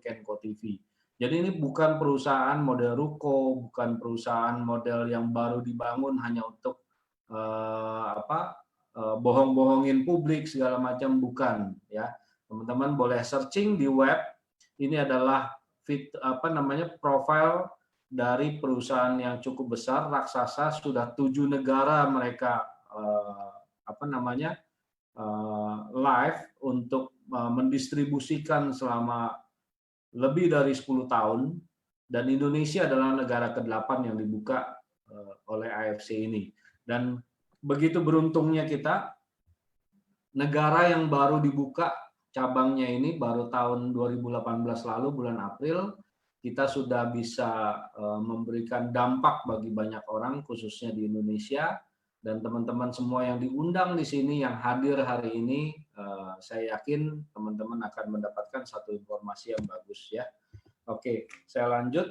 Kenko TV. Jadi ini bukan perusahaan model ruko, bukan perusahaan model yang baru dibangun hanya untuk bohong-bohongin publik segala macam, bukan ya. Teman-teman boleh searching di web. Ini adalah profil dari perusahaan yang cukup besar, raksasa, sudah 7 negara mereka live untuk mendistribusikan selama lebih dari 10 tahun, dan Indonesia adalah negara ke-8 yang dibuka oleh AFC ini. Dan begitu beruntungnya kita, negara yang baru dibuka cabangnya ini baru tahun 2018 lalu, bulan April, kita sudah bisa memberikan dampak bagi banyak orang, khususnya di Indonesia. Dan teman-teman semua yang diundang di sini, yang hadir hari ini, saya yakin teman-teman akan mendapatkan satu informasi yang bagus ya. Oke, saya lanjut.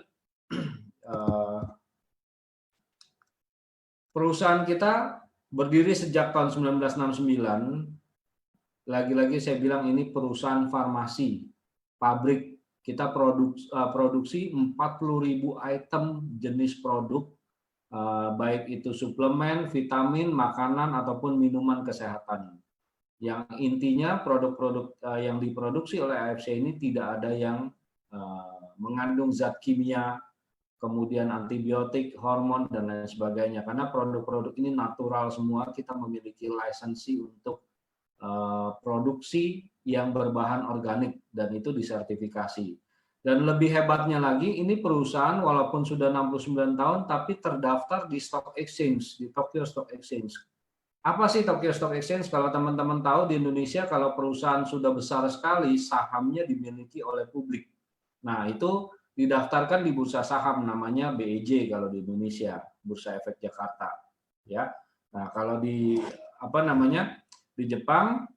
Perusahaan kita berdiri sejak tahun 1969. Lagi-lagi saya bilang ini perusahaan farmasi, pabrik. Kita produksi 40.000 item jenis produk, baik itu suplemen, vitamin, makanan, ataupun minuman kesehatan. Yang intinya produk-produk yang diproduksi oleh AFC ini tidak ada yang mengandung zat kimia, kemudian antibiotik, hormon, dan lain sebagainya. Karena produk-produk ini natural semua, kita memiliki lisensi untuk produksi yang berbahan organik, dan itu disertifikasi. Dan lebih hebatnya lagi, ini perusahaan walaupun sudah 69 tahun, tapi terdaftar di Stock Exchange, di Tokyo Stock Exchange. Apa sih Tokyo Stock Exchange? Kalau teman-teman tahu, di Indonesia kalau perusahaan sudah besar sekali, sahamnya dimiliki oleh publik. Nah, itu didaftarkan di bursa saham, namanya BEJ kalau di Indonesia, Bursa Efek Jakarta. Ya. Nah, kalau di di Jepang,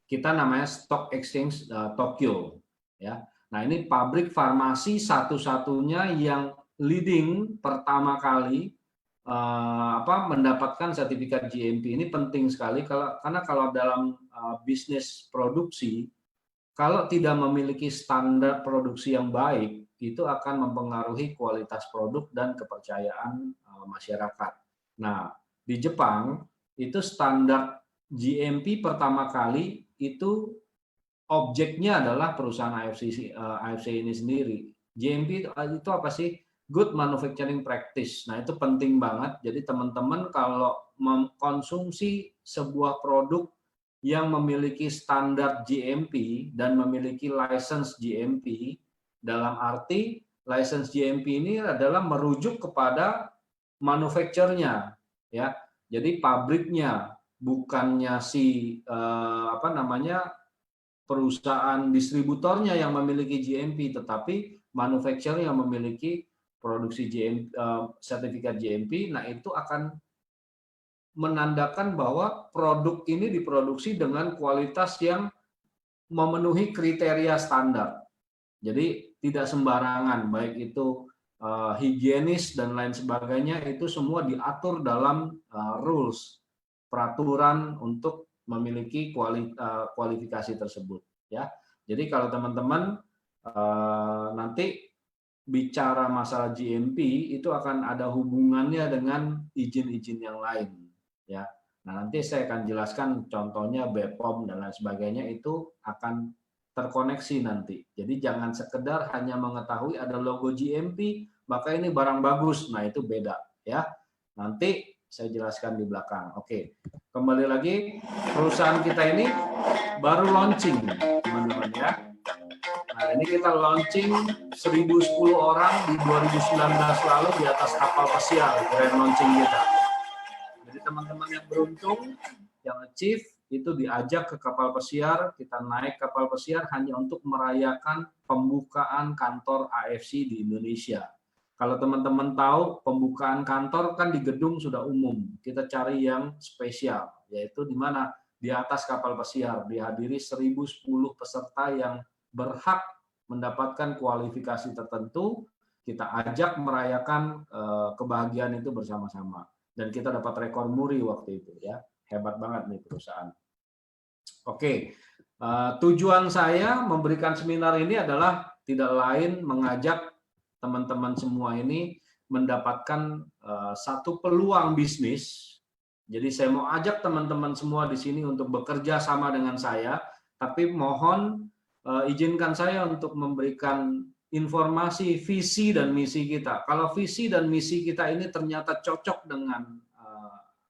kita namanya Stock Exchange Tokyo. Ya. Nah, ini pabrik farmasi satu-satunya yang leading pertama kali mendapatkan sertifikat GMP. Ini penting sekali karena kalau dalam bisnis produksi, kalau tidak memiliki standar produksi yang baik, itu akan mempengaruhi kualitas produk dan kepercayaan masyarakat. Nah, di Jepang itu standar GMP pertama kali itu objeknya adalah perusahaan AFC ini sendiri. GMP itu apa sih? Good Manufacturing Practice. Nah, itu penting banget. Jadi teman-teman kalau mengkonsumsi sebuah produk yang memiliki standar GMP dan memiliki license GMP, dalam arti license GMP ini adalah merujuk kepada manufacturernya, ya. Jadi pabriknya, bukannya perusahaan distributornya yang memiliki GMP, tetapi manufacturer yang memiliki produksi GMP, sertifikat GMP. Nah, itu akan menandakan bahwa produk ini diproduksi dengan kualitas yang memenuhi kriteria standar. Jadi tidak sembarangan, baik itu higienis dan lain sebagainya, itu semua diatur dalam rules, peraturan untuk memiliki kualifikasi tersebut. Ya, jadi kalau teman-teman nanti bicara masalah GMP, itu akan ada hubungannya dengan izin-izin yang lain. Ya, nah nanti saya akan jelaskan contohnya BPOM dan lain sebagainya, itu akan terkoneksi nanti. Jadi jangan sekedar hanya mengetahui ada logo GMP, maka ini barang bagus. Nah, itu beda ya. Nanti saya jelaskan di belakang. Oke, kembali lagi, perusahaan kita ini baru launching, teman-teman ya. Nah, ini kita launching 1010 orang di 2019 lalu di atas kapal pesiar, grand launching kita. Jadi teman-teman yang beruntung, yang achieve, itu diajak ke kapal pesiar, kita naik kapal pesiar hanya untuk merayakan pembukaan kantor AFC di Indonesia. Kalau teman-teman tahu, pembukaan kantor kan di gedung sudah umum. Kita cari yang spesial, yaitu di mana? Di atas kapal pesiar, dihadiri 1010 peserta yang berhak mendapatkan kualifikasi tertentu. Kita ajak merayakan kebahagiaan itu bersama-sama. Dan kita dapat rekor muri waktu itu ya. Hebat banget nih perusahaan. Oke, Tujuan saya memberikan seminar ini adalah tidak lain mengajak teman-teman semua ini mendapatkan satu peluang bisnis. Jadi saya mau ajak teman-teman semua di sini untuk bekerja sama dengan saya, tapi mohon izinkan saya untuk memberikan informasi visi dan misi kita. Kalau visi dan misi kita ini ternyata cocok dengan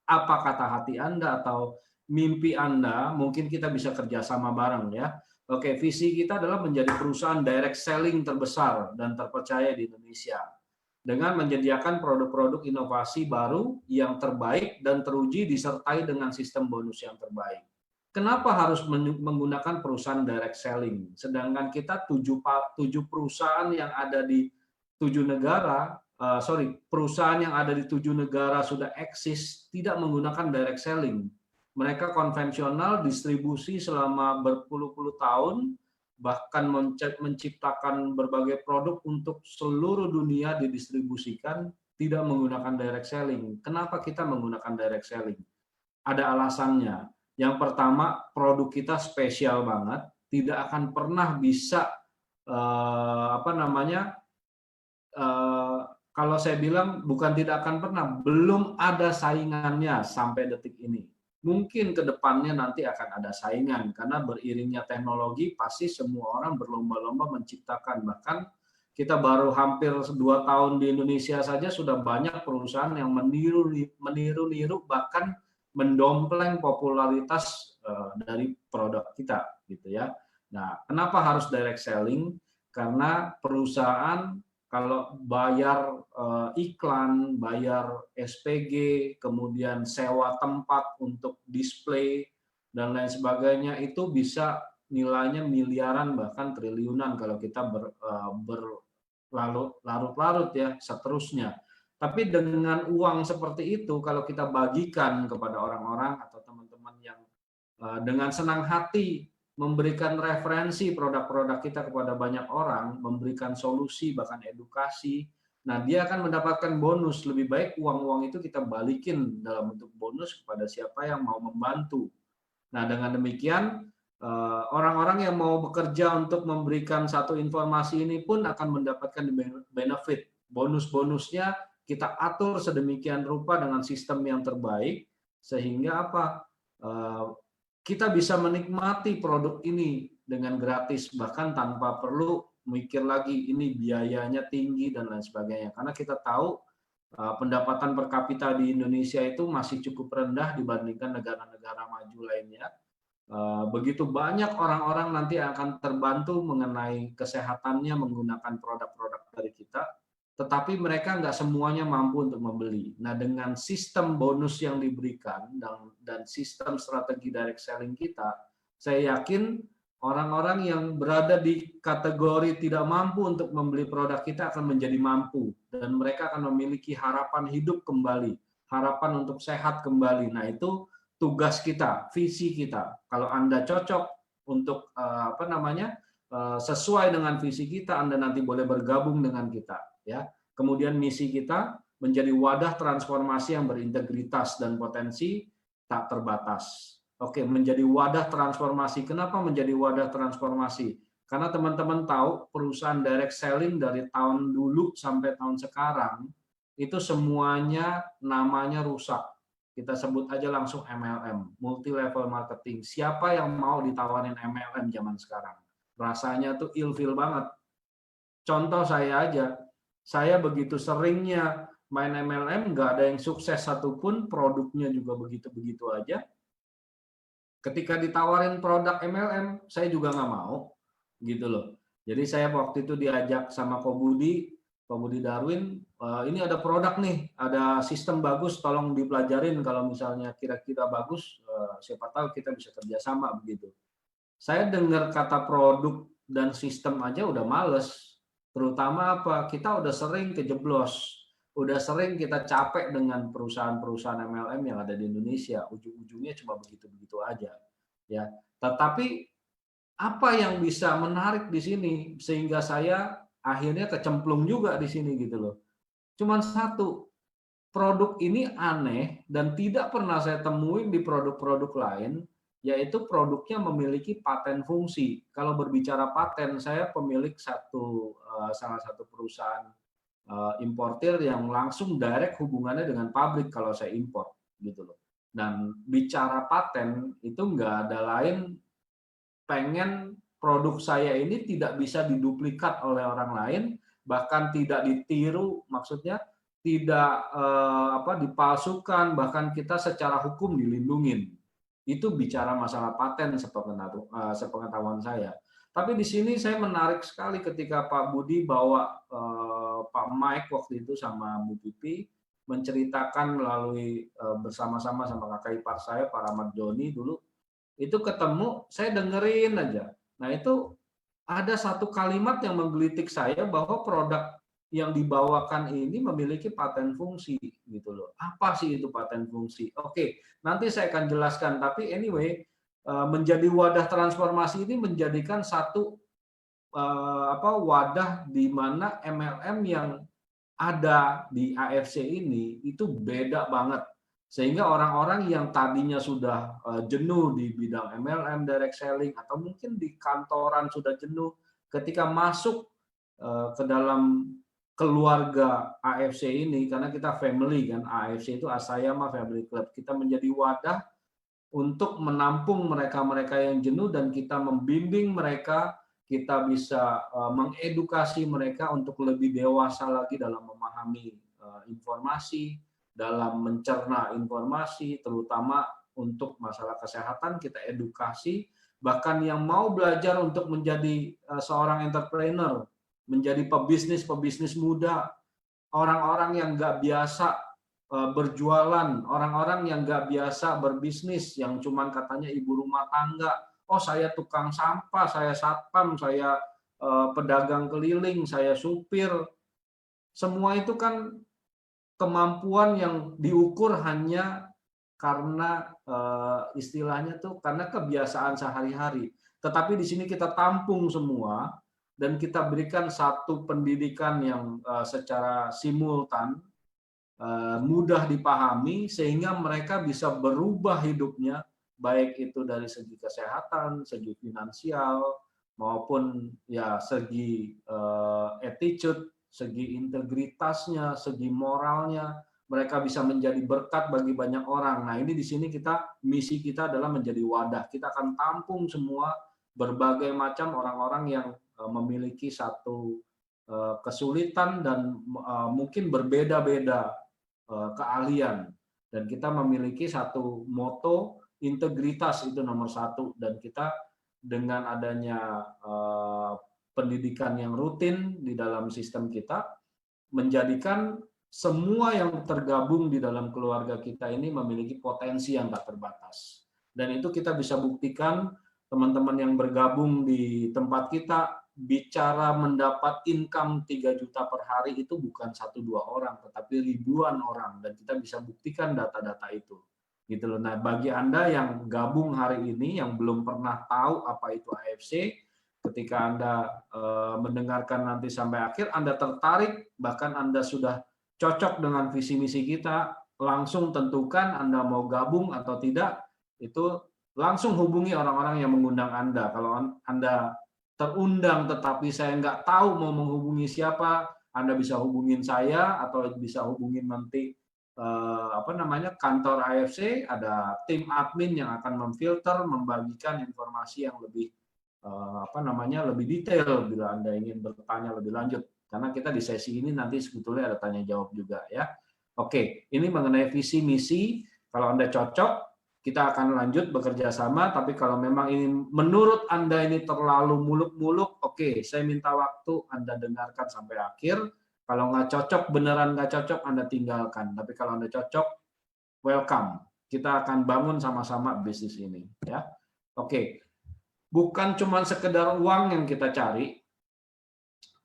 apa kata hati Anda atau mimpi Anda, mungkin kita bisa kerjasama bareng ya. Oke, visi kita adalah menjadi perusahaan direct selling terbesar dan terpercaya di Indonesia dengan menyediakan produk-produk inovasi baru yang terbaik dan teruji disertai dengan sistem bonus yang terbaik. Kenapa harus menggunakan perusahaan direct selling? Sedangkan kita 7 perusahaan yang ada di 7 negara, perusahaan yang ada di 7 negara sudah eksis tidak menggunakan direct selling. Mereka konvensional, distribusi selama berpuluh-puluh tahun, bahkan menciptakan berbagai produk untuk seluruh dunia didistribusikan, tidak menggunakan direct selling. Kenapa kita menggunakan direct selling? Ada alasannya. Yang pertama, produk kita spesial banget, tidak akan pernah bisa kalau saya bilang bukan tidak akan pernah, belum ada saingannya sampai detik ini. Mungkin ke depannya nanti akan ada saingan, karena beriringnya teknologi pasti semua orang berlomba-lomba menciptakan. Bahkan kita baru hampir 2 tahun di Indonesia saja sudah banyak perusahaan yang meniru-niru bahkan mendompleng popularitas dari produk kita gitu ya. Nah, kenapa harus direct selling? Karena perusahaan kalau bayar iklan, bayar SPG, kemudian sewa tempat untuk display dan lain sebagainya, itu bisa nilainya miliaran bahkan triliunan kalau kita berlarut-larut ya seterusnya. Tapi dengan uang seperti itu kalau kita bagikan kepada orang-orang atau teman-teman yang dengan senang hati memberikan referensi produk-produk kita kepada banyak orang, memberikan solusi, bahkan edukasi. Nah, dia akan mendapatkan bonus. Lebih baik uang-uang itu kita balikin dalam bentuk bonus kepada siapa yang mau membantu. Nah, dengan demikian, orang-orang yang mau bekerja untuk memberikan satu informasi ini pun akan mendapatkan benefit. Bonus-bonusnya kita atur sedemikian rupa dengan sistem yang terbaik, sehingga apa? Kita bisa menikmati produk ini dengan gratis, bahkan tanpa perlu mikir lagi ini biayanya tinggi dan lain sebagainya. Karena kita tahu pendapatan per kapita di Indonesia itu masih cukup rendah dibandingkan negara-negara maju lainnya. Begitu banyak orang-orang nanti akan terbantu mengenai kesehatannya menggunakan produk-produk dari kita, tetapi mereka nggak semuanya mampu untuk membeli. Nah, dengan sistem bonus yang diberikan dan sistem strategi direct selling kita, saya yakin orang-orang yang berada di kategori tidak mampu untuk membeli produk kita akan menjadi mampu, dan mereka akan memiliki harapan hidup kembali, harapan untuk sehat kembali. Nah, itu tugas kita, visi kita. Kalau Anda cocok untuk sesuai dengan visi kita, Anda nanti boleh bergabung dengan kita. Ya. Kemudian misi kita menjadi wadah transformasi yang berintegritas dan potensi tak terbatas. Oke, menjadi wadah transformasi. Kenapa menjadi wadah transformasi? Karena teman-teman tahu perusahaan direct selling dari tahun dulu sampai tahun sekarang itu semuanya namanya rusak. Kita sebut aja langsung MLM, multi level marketing. Siapa yang mau ditawarin MLM zaman sekarang? Rasanya tuh ilfil banget. Contoh saya aja, saya begitu seringnya main MLM, nggak ada yang sukses satupun, produknya juga begitu-begitu aja. Ketika ditawarin produk MLM, saya juga nggak mau, gitu loh. Jadi saya waktu itu diajak sama Pak Budi Darwin, ini ada produk nih, ada sistem bagus, tolong dipelajarin kalau misalnya kira-kira bagus, siapa tahu kita bisa kerjasama begitu. Saya dengar kata produk dan sistem aja udah males. Terutama apa? Kita udah sering kejeblos, udah sering kita capek dengan perusahaan-perusahaan MLM yang ada di Indonesia. Ujung-ujungnya cuma begitu-begitu aja. Ya, tetapi apa yang bisa menarik di sini sehingga saya akhirnya kecemplung juga di sini gitu loh. Cuman satu, produk ini aneh dan tidak pernah saya temuin di produk-produk lain. yaitu produknya memiliki paten fungsi. Kalau berbicara paten, saya pemilik salah satu perusahaan importir yang langsung direct hubungannya dengan pabrik kalau saya impor gitu loh. Dan bicara paten itu nggak ada lain, pengen produk saya ini tidak bisa diduplikat oleh orang lain, bahkan tidak ditiru, maksudnya tidak dipalsukan, bahkan kita secara hukum dilindungin. Itu bicara masalah paten sepengetahuan saya. Tapi di sini saya menarik sekali ketika Pak Budi bawa Pak Mike waktu itu sama Bu Pipi menceritakan melalui bersama-sama sama kakak ipar saya, Pak Rahmat Joni dulu, itu ketemu, saya dengerin aja. Nah itu ada satu kalimat yang menggelitik saya bahwa produk yang dibawakan ini memiliki paten fungsi gitu loh. Apa sih itu paten fungsi? Oke, nanti saya akan jelaskan. Tapi anyway, menjadi wadah transformasi ini menjadikan satu wadah di mana MLM yang ada di AFC ini itu beda banget. Sehingga orang-orang yang tadinya sudah jenuh di bidang MLM, direct selling, atau mungkin di kantoran sudah jenuh, ketika masuk ke dalam keluarga AFC ini, karena kita family kan, AFC itu Asayama Family Club, kita menjadi wadah untuk menampung mereka-mereka yang jenuh dan kita membimbing mereka, kita bisa mengedukasi mereka untuk lebih dewasa lagi dalam memahami informasi, dalam mencerna informasi, terutama untuk masalah kesehatan kita edukasi, bahkan yang mau belajar untuk menjadi seorang entrepreneur, menjadi pebisnis muda, orang-orang yang nggak biasa berjualan, orang-orang yang nggak biasa berbisnis, yang cuman katanya ibu rumah tangga, oh saya tukang sampah, saya satpam, saya pedagang keliling, saya supir, semua itu kan kemampuan yang diukur hanya karena istilahnya tuh karena kebiasaan sehari-hari. Tetapi di sini kita tampung semua dan kita berikan satu pendidikan yang secara simultan, mudah dipahami sehingga mereka bisa berubah hidupnya, baik itu dari segi kesehatan, segi finansial, maupun ya segi attitude, segi integritasnya, segi moralnya, mereka bisa menjadi berkat bagi banyak orang. Nah, ini di sini misi kita adalah menjadi wadah. Kita akan tampung semua berbagai macam orang-orang yang memiliki satu kesulitan dan mungkin berbeda-beda keahlian, dan kita memiliki satu moto integritas itu nomor satu, dan kita dengan adanya pendidikan yang rutin di dalam sistem kita menjadikan semua yang tergabung di dalam keluarga kita ini memiliki potensi yang tak terbatas, dan itu kita bisa buktikan. Teman-teman yang bergabung di tempat kita bicara mendapat income 3 juta per hari itu bukan 1-2 orang, tetapi ribuan orang, dan kita bisa buktikan data-data itu. Gitu loh. Nah, bagi Anda yang gabung hari ini yang belum pernah tahu apa itu AFC, ketika Anda mendengarkan nanti sampai akhir, Anda tertarik, bahkan Anda sudah cocok dengan visi misi kita, langsung tentukan Anda mau gabung atau tidak, itu langsung hubungi orang-orang yang mengundang Anda. Kalau Anda terundang tetapi saya nggak tahu mau menghubungi siapa, Anda bisa hubungin saya atau bisa hubungin nanti kantor AFC, ada tim admin yang akan memfilter, membagikan informasi yang lebih lebih detail bila Anda ingin bertanya lebih lanjut. Karena kita di sesi ini nanti sebetulnya ada tanya jawab juga ya. Oke, ini mengenai visi misi. Kalau Anda cocok, kita akan lanjut bekerja sama, tapi kalau memang ini menurut Anda ini terlalu muluk-muluk, oke, saya minta waktu Anda dengarkan sampai akhir. Kalau nggak cocok, beneran nggak cocok, Anda tinggalkan. Tapi kalau Anda cocok, welcome. Kita akan bangun sama-sama bisnis ini. Ya, oke. Bukan cuma sekedar uang yang kita cari,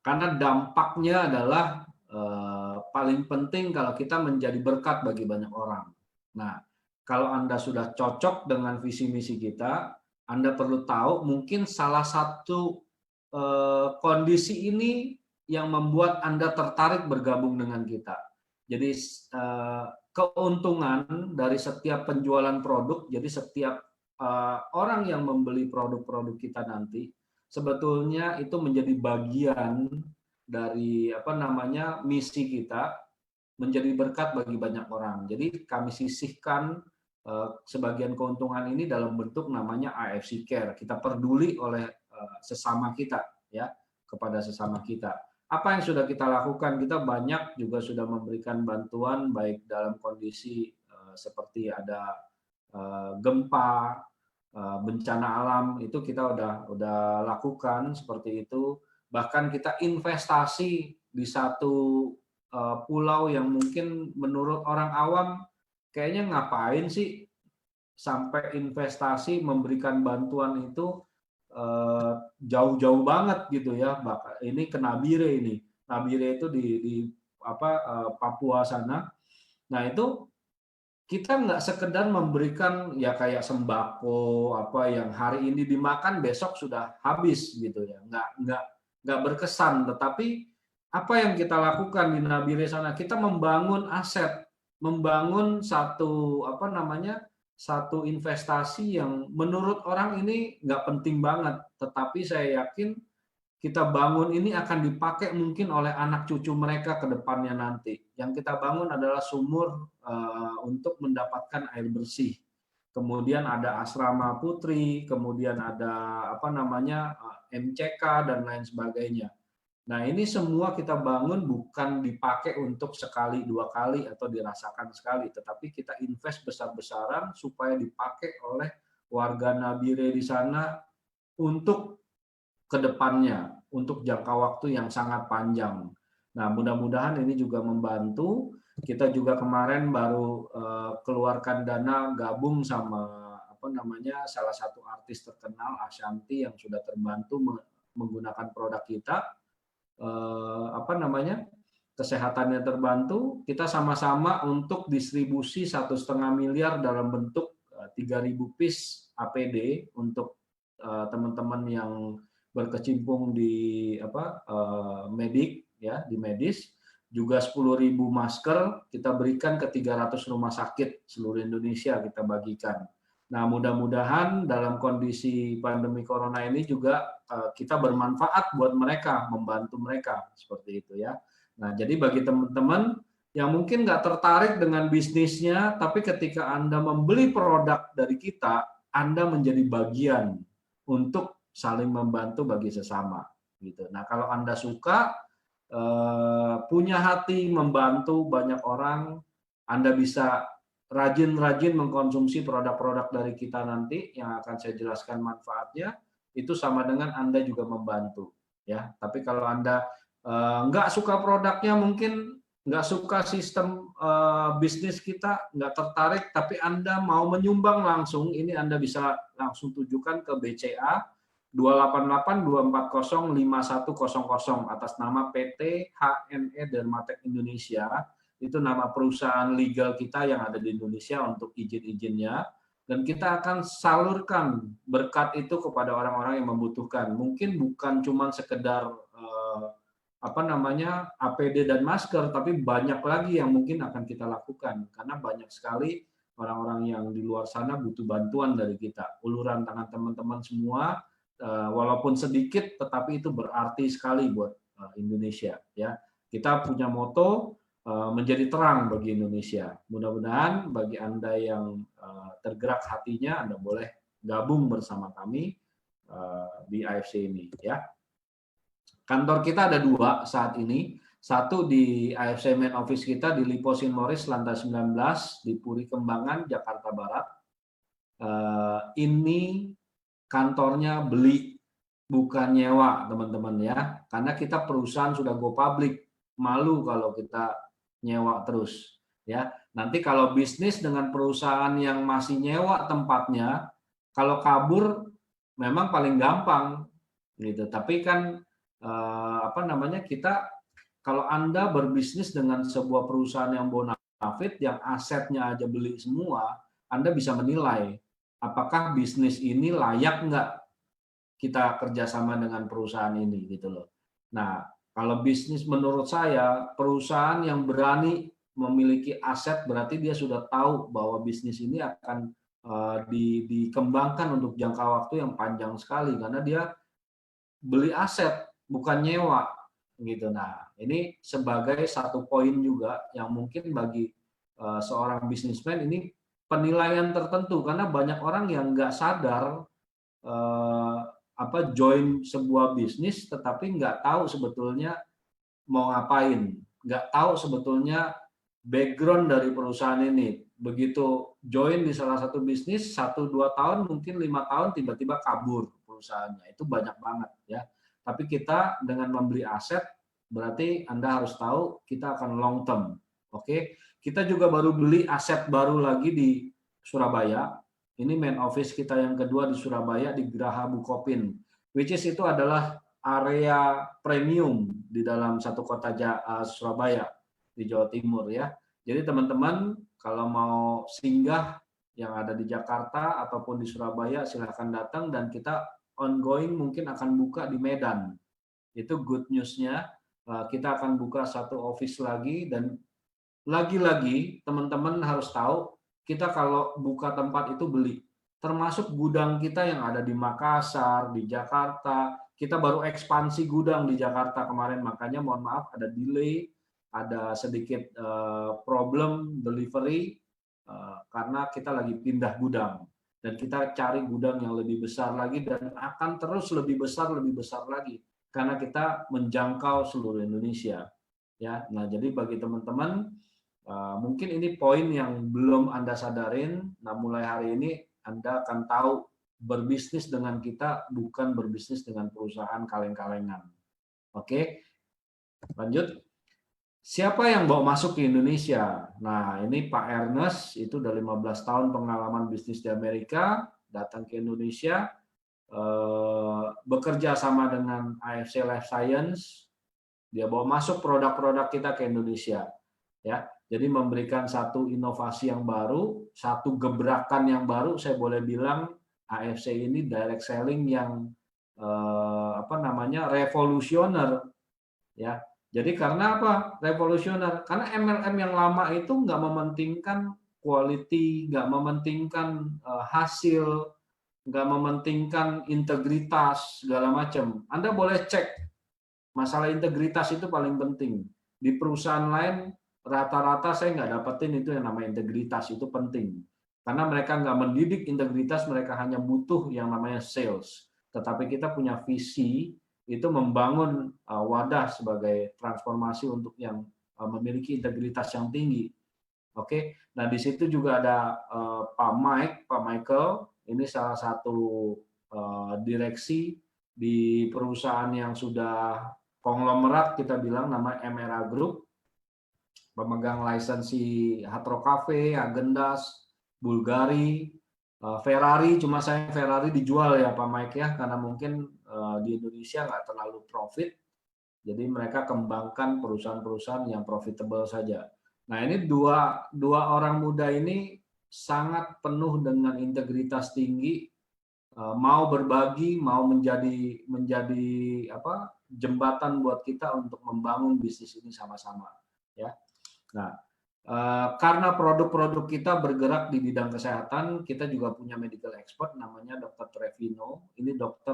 karena dampaknya adalah paling penting kalau kita menjadi berkat bagi banyak orang. Nah, kalau Anda sudah cocok dengan visi misi kita, Anda perlu tahu mungkin salah satu kondisi ini yang membuat Anda tertarik bergabung dengan kita. Jadi keuntungan dari setiap penjualan produk, jadi setiap orang yang membeli produk-produk kita nanti sebetulnya itu menjadi bagian dari misi kita, menjadi berkat bagi banyak orang. Jadi kami sisihkan sebagian keuntungan ini dalam bentuk namanya AFC Care. Kita peduli oleh sesama kita, ya, kepada sesama kita. Apa yang sudah kita lakukan? Kita banyak juga sudah memberikan bantuan baik dalam kondisi seperti ada gempa, bencana alam, itu kita udah lakukan seperti itu. Bahkan kita investasi di satu pulau yang mungkin menurut orang awam kayaknya ngapain sih sampai investasi memberikan bantuan itu jauh-jauh banget gitu ya. Ini ke Nabire ini. Nabire itu di Papua sana. Nah, itu kita nggak sekedar memberikan ya kayak sembako apa yang hari ini dimakan besok sudah habis gitu ya, nggak berkesan. Tetapi apa yang kita lakukan di Nabire sana, kita membangun aset, membangun satu investasi yang menurut orang ini nggak penting banget, tetapi saya yakin kita bangun ini akan dipakai mungkin oleh anak cucu mereka ke depannya nanti. Yang kita bangun adalah sumur untuk mendapatkan air bersih. Kemudian ada asrama putri, kemudian ada MCK dan lain sebagainya. Nah, ini semua kita bangun bukan dipakai untuk sekali, dua kali, atau dirasakan sekali, tetapi kita invest besar-besaran supaya dipakai oleh warga Nabire di sana untuk kedepannya, untuk jangka waktu yang sangat panjang. Nah, mudah-mudahan ini juga membantu. Kita juga kemarin baru keluarkan dana gabung sama salah satu artis terkenal Ashanti yang sudah terbantu menggunakan produk kita. Kesehatannya terbantu, kita sama-sama untuk distribusi 1,5 miliar dalam bentuk 3.000 piece APD untuk teman-teman yang berkecimpung di medik ya, di medis. Juga 10.000 masker kita berikan ke 300 rumah sakit seluruh Indonesia, kita bagikan. Nah, mudah-mudahan dalam kondisi pandemi corona ini juga kita bermanfaat buat mereka, membantu mereka seperti itu ya. Nah, jadi bagi teman-teman yang mungkin nggak tertarik dengan bisnisnya, tapi ketika Anda membeli produk dari kita, Anda menjadi bagian untuk saling membantu bagi sesama. Gitu. Nah, kalau Anda suka, punya hati membantu banyak orang, Anda bisa rajin-rajin mengkonsumsi produk-produk dari kita nanti yang akan saya jelaskan manfaatnya, itu sama dengan Anda juga membantu ya. Tapi kalau Anda nggak suka produknya, mungkin nggak suka sistem bisnis kita, nggak tertarik, tapi Anda mau menyumbang langsung, ini Anda bisa langsung tujukan ke BCA 288-240-5100 atas nama PT HNE Dermatech Indonesia. Itu nama perusahaan legal kita yang ada di Indonesia untuk izin-izinnya, dan kita akan salurkan berkat itu kepada orang-orang yang membutuhkan. Mungkin bukan cuma sekedar APD dan masker, tapi banyak lagi yang mungkin akan kita lakukan karena banyak sekali orang-orang yang di luar sana butuh bantuan dari kita. Uluran tangan teman-teman semua, walaupun sedikit, tetapi itu berarti sekali buat Indonesia. Ya, kita punya moto menjadi terang bagi Indonesia. Mudah-mudahan bagi Anda yang tergerak hatinya, Anda boleh gabung bersama kami di AFC ini. Ya, kantor kita ada 2 saat ini. Satu di AFC Main Office kita di Lipo Sin Morris lantai 19 di Puri Kembangan, Jakarta Barat. Ini kantornya beli, bukan nyewa, teman-teman ya. Karena kita perusahaan sudah go public, malu kalau kita nyewa terus ya. Nanti kalau bisnis dengan perusahaan yang masih nyewa tempatnya, kalau kabur memang paling gampang gitu. Tapi kan kita, kalau Anda berbisnis dengan sebuah perusahaan yang bonafit, yang asetnya aja beli semua, Anda bisa menilai apakah bisnis ini layak nggak kita kerjasama dengan perusahaan ini gitu loh. Nah, kalau bisnis menurut saya, perusahaan yang berani memiliki aset berarti dia sudah tahu bahwa bisnis ini akan dikembangkan untuk jangka waktu yang panjang sekali karena dia beli aset bukan nyewa gitu. Nah, ini sebagai satu poin juga yang mungkin bagi seorang bisnismen ini penilaian tertentu karena banyak orang yang nggak sadar join sebuah bisnis tetapi nggak tahu sebetulnya mau ngapain, nggak tahu sebetulnya background dari perusahaan ini. Begitu join di salah satu bisnis 1-2 tahun mungkin 5 tahun tiba-tiba kabur perusahaannya, itu banyak banget ya. Tapi kita dengan membeli aset berarti Anda harus tahu kita akan long term. Oke, kita juga baru beli aset baru lagi di Surabaya. Ini main office kita yang kedua di Surabaya di Geraha Bukopin, which is itu adalah area premium di dalam satu kota Surabaya di Jawa Timur ya. Jadi teman-teman kalau mau singgah yang ada di Jakarta ataupun di Surabaya silahkan datang dan kita ongoing mungkin akan buka di Medan. Itu good news-nya. Kita akan buka satu office lagi dan lagi-lagi teman-teman harus tahu kita kalau buka tempat itu beli. Termasuk gudang kita yang ada di Makassar, di Jakarta. Kita baru ekspansi gudang di Jakarta kemarin, makanya mohon maaf ada delay, ada sedikit problem delivery karena kita lagi pindah gudang. Dan kita cari gudang yang lebih besar lagi dan akan terus lebih besar lagi. Karena kita menjangkau seluruh Indonesia. Ya, nah jadi bagi teman-teman mungkin ini poin yang belum Anda sadarin. Nah mulai hari ini Anda akan tahu berbisnis dengan kita bukan berbisnis dengan perusahaan kaleng-kalengan. Oke, lanjut. Siapa yang bawa masuk ke Indonesia? Nah ini Pak Ernest, itu udah 15 tahun pengalaman bisnis di Amerika, datang ke Indonesia, bekerja sama dengan AFC Life Science, dia bawa masuk produk-produk kita ke Indonesia. Ya, jadi memberikan satu inovasi yang baru, satu gebrakan yang baru, saya boleh bilang AFC ini direct selling yang revolusioner ya. Jadi karena apa? Revolusioner. Karena MLM yang lama itu nggak mementingkan quality, nggak mementingkan hasil, nggak mementingkan integritas segala macam. Anda boleh cek masalah integritas itu paling penting. Di perusahaan lain rata-rata saya nggak dapetin itu yang namanya integritas, itu penting. Karena mereka nggak mendidik integritas, mereka hanya butuh yang namanya sales. Tetapi kita punya visi, itu membangun wadah sebagai transformasi untuk yang memiliki integritas yang tinggi. Oke, nah di situ juga ada Pak Michael, ini salah satu direksi di perusahaan yang sudah konglomerat kita bilang nama MRA Group, pemegang lisensi Hatro Cafe, Häagen-Dazs, Bulgari, Ferrari. Cuma saya Ferrari dijual ya Pak Mike ya, karena mungkin di Indonesia nggak terlalu profit, jadi mereka kembangkan perusahaan-perusahaan yang profitable saja. Nah ini dua orang muda ini sangat penuh dengan integritas tinggi, mau berbagi, mau menjadi jembatan buat kita untuk membangun bisnis ini sama-sama ya. Nah, karena produk-produk kita bergerak di bidang kesehatan, kita juga punya medical expert namanya Dr. Trevino. Ini dokter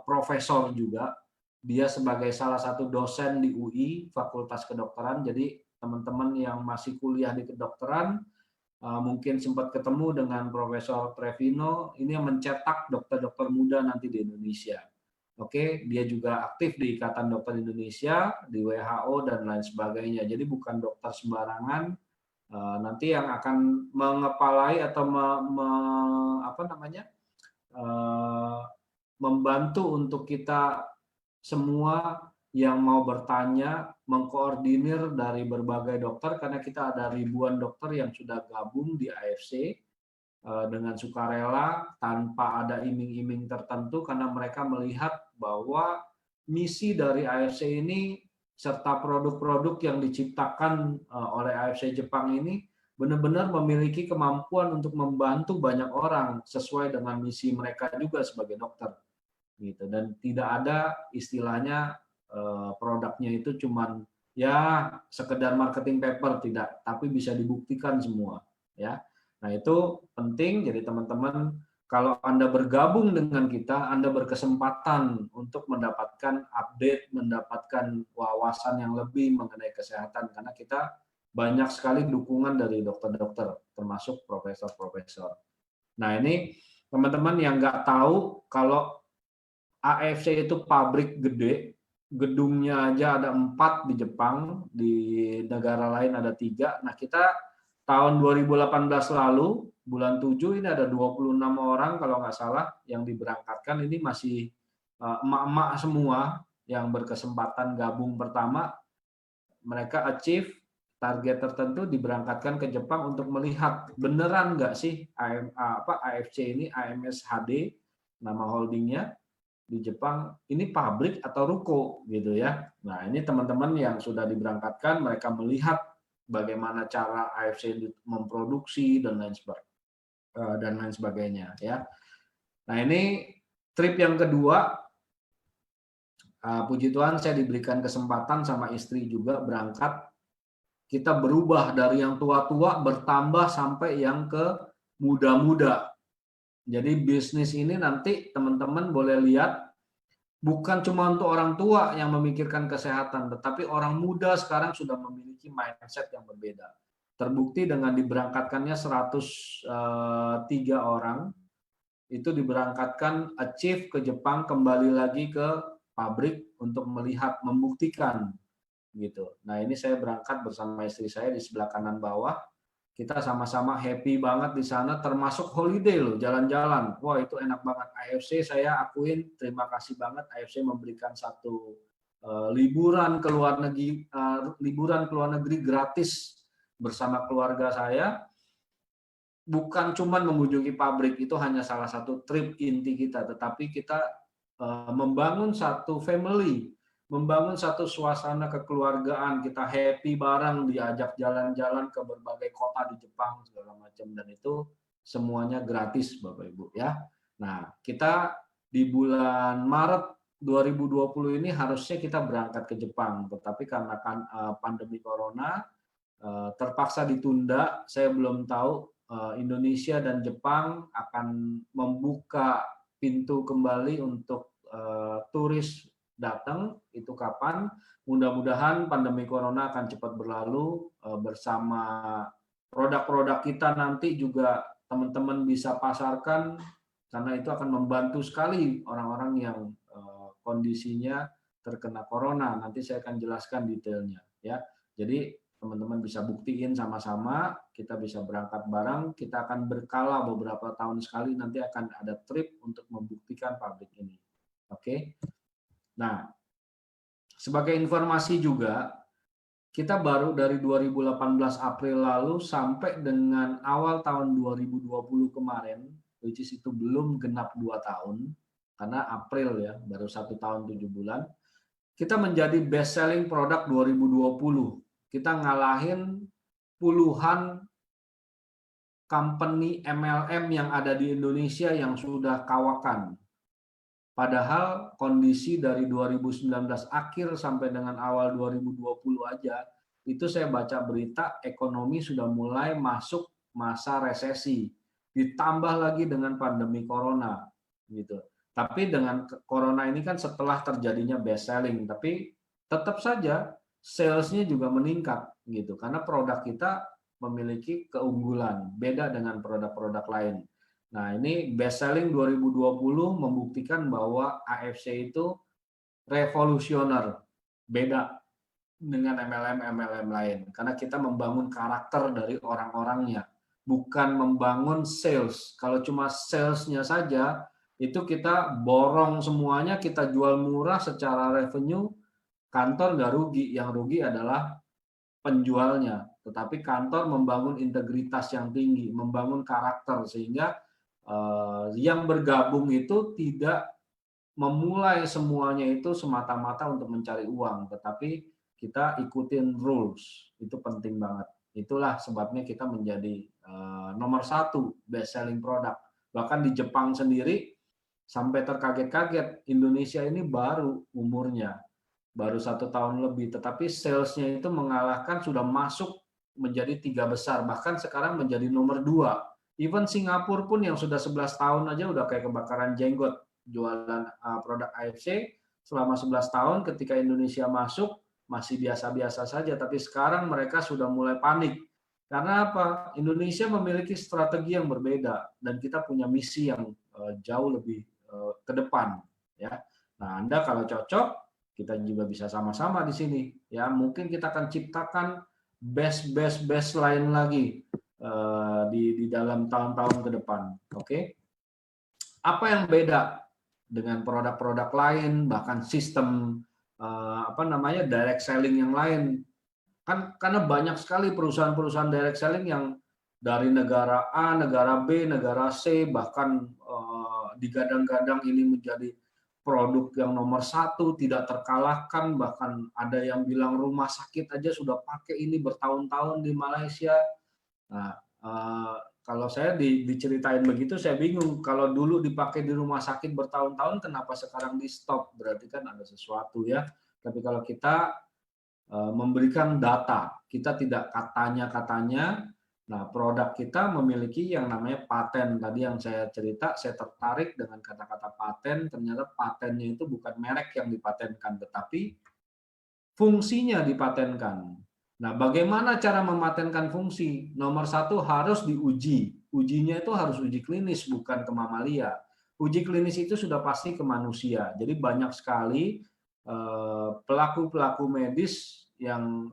profesor juga. Dia sebagai salah satu dosen di UI Fakultas Kedokteran. Jadi teman-teman yang masih kuliah di kedokteran mungkin sempat ketemu dengan Profesor Trevino. Ini yang mencetak dokter-dokter muda nanti di Indonesia. Oke, dia juga aktif di Ikatan Dokter Indonesia, di WHO dan lain sebagainya. Jadi bukan dokter sembarangan. Nanti yang akan mengepalai atau membantu untuk kita semua yang mau bertanya, mengkoordinir dari berbagai dokter, karena kita ada ribuan dokter yang sudah gabung di AFC dengan sukarela tanpa ada iming-iming tertentu, karena mereka melihat bahwa misi dari AFC ini serta produk-produk yang diciptakan oleh AFC Jepang ini benar-benar memiliki kemampuan untuk membantu banyak orang sesuai dengan misi mereka juga sebagai dokter gitu. Dan tidak ada istilahnya produknya itu cuman ya sekedar marketing paper, tidak, tapi bisa dibuktikan semua ya. Nah, itu penting. Jadi teman-teman, kalau Anda bergabung dengan kita, Anda berkesempatan untuk mendapatkan update, mendapatkan wawasan yang lebih mengenai kesehatan, karena kita banyak sekali dukungan dari dokter-dokter, termasuk profesor-profesor. Nah, ini teman-teman yang nggak tahu, kalau AFC itu pabrik gede, gedungnya aja ada 4 di Jepang, di negara lain ada 3. Nah, kita tahun 2018 lalu, bulan 7 ini ada 26 orang kalau nggak salah yang diberangkatkan. Ini masih emak-emak semua yang berkesempatan gabung pertama. Mereka achieve target tertentu, diberangkatkan ke Jepang untuk melihat beneran nggak sih AFC ini, AMSHD, nama holdingnya, di Jepang ini pabrik atau ruko gitu ya. Nah, ini teman-teman yang sudah diberangkatkan, mereka melihat bagaimana cara AFC memproduksi dan lain sebagainya ya. Nah, ini trip yang kedua, puji Tuhan saya diberikan kesempatan sama istri juga berangkat. Kita berubah dari yang tua-tua bertambah sampai yang ke muda-muda. Jadi bisnis ini nanti teman-teman boleh lihat, bukan cuma untuk orang tua yang memikirkan kesehatan, tetapi orang muda sekarang sudah memiliki mindset yang berbeda. Terbukti dengan diberangkatkannya 103 orang, itu diberangkatkan achieve ke Jepang, kembali lagi ke pabrik untuk melihat, membuktikan gitu. Nah, ini saya berangkat bersama istri saya di sebelah kanan bawah. Kita sama-sama happy banget di sana, termasuk holiday loh, jalan-jalan. Wah, itu enak banget. AFC saya akuin, terima kasih banget AFC memberikan satu liburan ke luar negeri gratis bersama keluarga saya. Bukan cuma mengunjungi pabrik, itu hanya salah satu trip inti kita, tetapi kita membangun satu family, membangun satu suasana kekeluargaan, kita happy bareng, diajak jalan-jalan ke berbagai kota di Jepang segala macam, dan itu semuanya gratis Bapak Ibu ya. Nah, kita di bulan Maret 2020 ini harusnya kita berangkat ke Jepang, tetapi karena pandemi corona terpaksa ditunda. Saya belum tahu Indonesia dan Jepang akan membuka pintu kembali untuk turis datang itu kapan. Mudah-mudahan pandemi corona akan cepat berlalu, bersama produk-produk kita nanti juga teman-teman bisa pasarkan, karena itu akan membantu sekali orang-orang yang kondisinya terkena corona. Nanti saya akan jelaskan detailnya ya. Jadi teman-teman bisa buktiin sama-sama, kita bisa berangkat bareng, kita akan berkala beberapa tahun sekali, nanti akan ada trip untuk membuktikan pabrik ini. Oke. Nah, sebagai informasi juga, kita baru dari 2018 April lalu sampai dengan awal tahun 2020 kemarin, which is itu belum genap 2 tahun, karena April ya, baru 1 tahun 7 bulan, kita menjadi best selling produk 2020. Kita ngalahin puluhan company MLM yang ada di Indonesia yang sudah kawakan. Padahal kondisi dari 2019 akhir sampai dengan awal 2020 aja, itu saya baca berita ekonomi sudah mulai masuk masa resesi. Ditambah lagi dengan pandemi corona gitu. Tapi dengan corona ini kan setelah terjadinya best selling, tapi tetap saja salesnya juga meningkat gitu, karena produk kita memiliki keunggulan beda dengan produk-produk lain. Nah, ini best selling 2020 membuktikan bahwa AFC itu revolusioner, beda dengan MLM lain, karena kita membangun karakter dari orang-orangnya, bukan membangun sales. Kalau cuma salesnya saja, itu kita borong semuanya, kita jual murah secara revenue, kantor nggak rugi, yang rugi adalah penjualnya. Tetapi kantor membangun integritas yang tinggi, membangun karakter, sehingga yang bergabung itu tidak memulai semuanya itu semata-mata untuk mencari uang, tetapi kita ikutin rules, itu penting banget. Itulah sebabnya kita menjadi nomor 1 best selling product. Bahkan di Jepang sendiri sampai terkaget-kaget, Indonesia ini baru umurnya, baru 1 tahun lebih, tetapi salesnya itu mengalahkan, sudah masuk menjadi 3 besar, bahkan sekarang menjadi nomor 2. Even Singapura pun yang sudah 11 tahun aja udah kayak kebakaran jenggot jualan produk AFC selama 11 tahun. Ketika Indonesia masuk masih biasa-biasa saja, tapi sekarang mereka sudah mulai panik. Karena apa? Indonesia memiliki strategi yang berbeda dan kita punya misi yang jauh lebih ke depan, ya. Nah, Anda kalau cocok, kita juga bisa sama-sama di sini, ya. Mungkin kita akan ciptakan best lain lagi di dalam tahun-tahun ke depan. Oke? Apa yang beda dengan produk-produk lain, bahkan sistem direct selling yang lain? Kan karena banyak sekali perusahaan-perusahaan direct selling yang dari negara A, negara B, negara C, bahkan digadang-gadang ini menjadi produk yang nomor 1, tidak terkalahkan, bahkan ada yang bilang rumah sakit aja sudah pakai ini bertahun-tahun di Malaysia. Nah, kalau saya diceritain begitu, saya bingung. Kalau dulu dipakai di rumah sakit bertahun-tahun, kenapa sekarang di stop? Berarti kan ada sesuatu, ya. Tapi kalau kita memberikan data, kita tidak katanya. Nah, produk kita memiliki yang namanya paten. Tadi yang saya cerita, saya tertarik dengan kata-kata paten. Ternyata patennya itu bukan merek yang dipatenkan, tetapi fungsinya dipatenkan. Nah, bagaimana cara mematenkan fungsi? Nomor 1 harus diuji. Ujinya itu harus uji klinis, bukan ke mamalia. Uji klinis itu sudah pasti ke manusia. Jadi banyak sekali pelaku-pelaku medis yang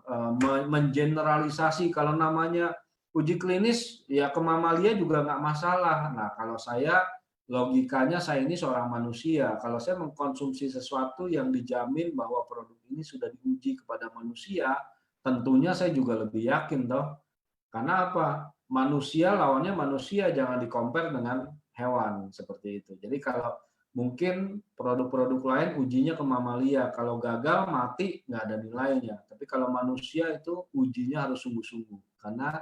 mengeneralisasi kalau namanya uji klinis ya ke mamalia juga nggak masalah. Nah, kalau saya logikanya saya ini seorang manusia. Kalau saya mengkonsumsi sesuatu yang dijamin bahwa produk ini sudah diuji kepada manusia, tentunya saya juga lebih yakin toh. Karena apa? Manusia lawannya manusia, jangan di-compare dengan hewan seperti itu. Jadi kalau mungkin produk-produk lain ujinya ke mamalia, kalau gagal mati nggak ada nilainya. Tapi kalau manusia itu ujinya harus sungguh-sungguh, karena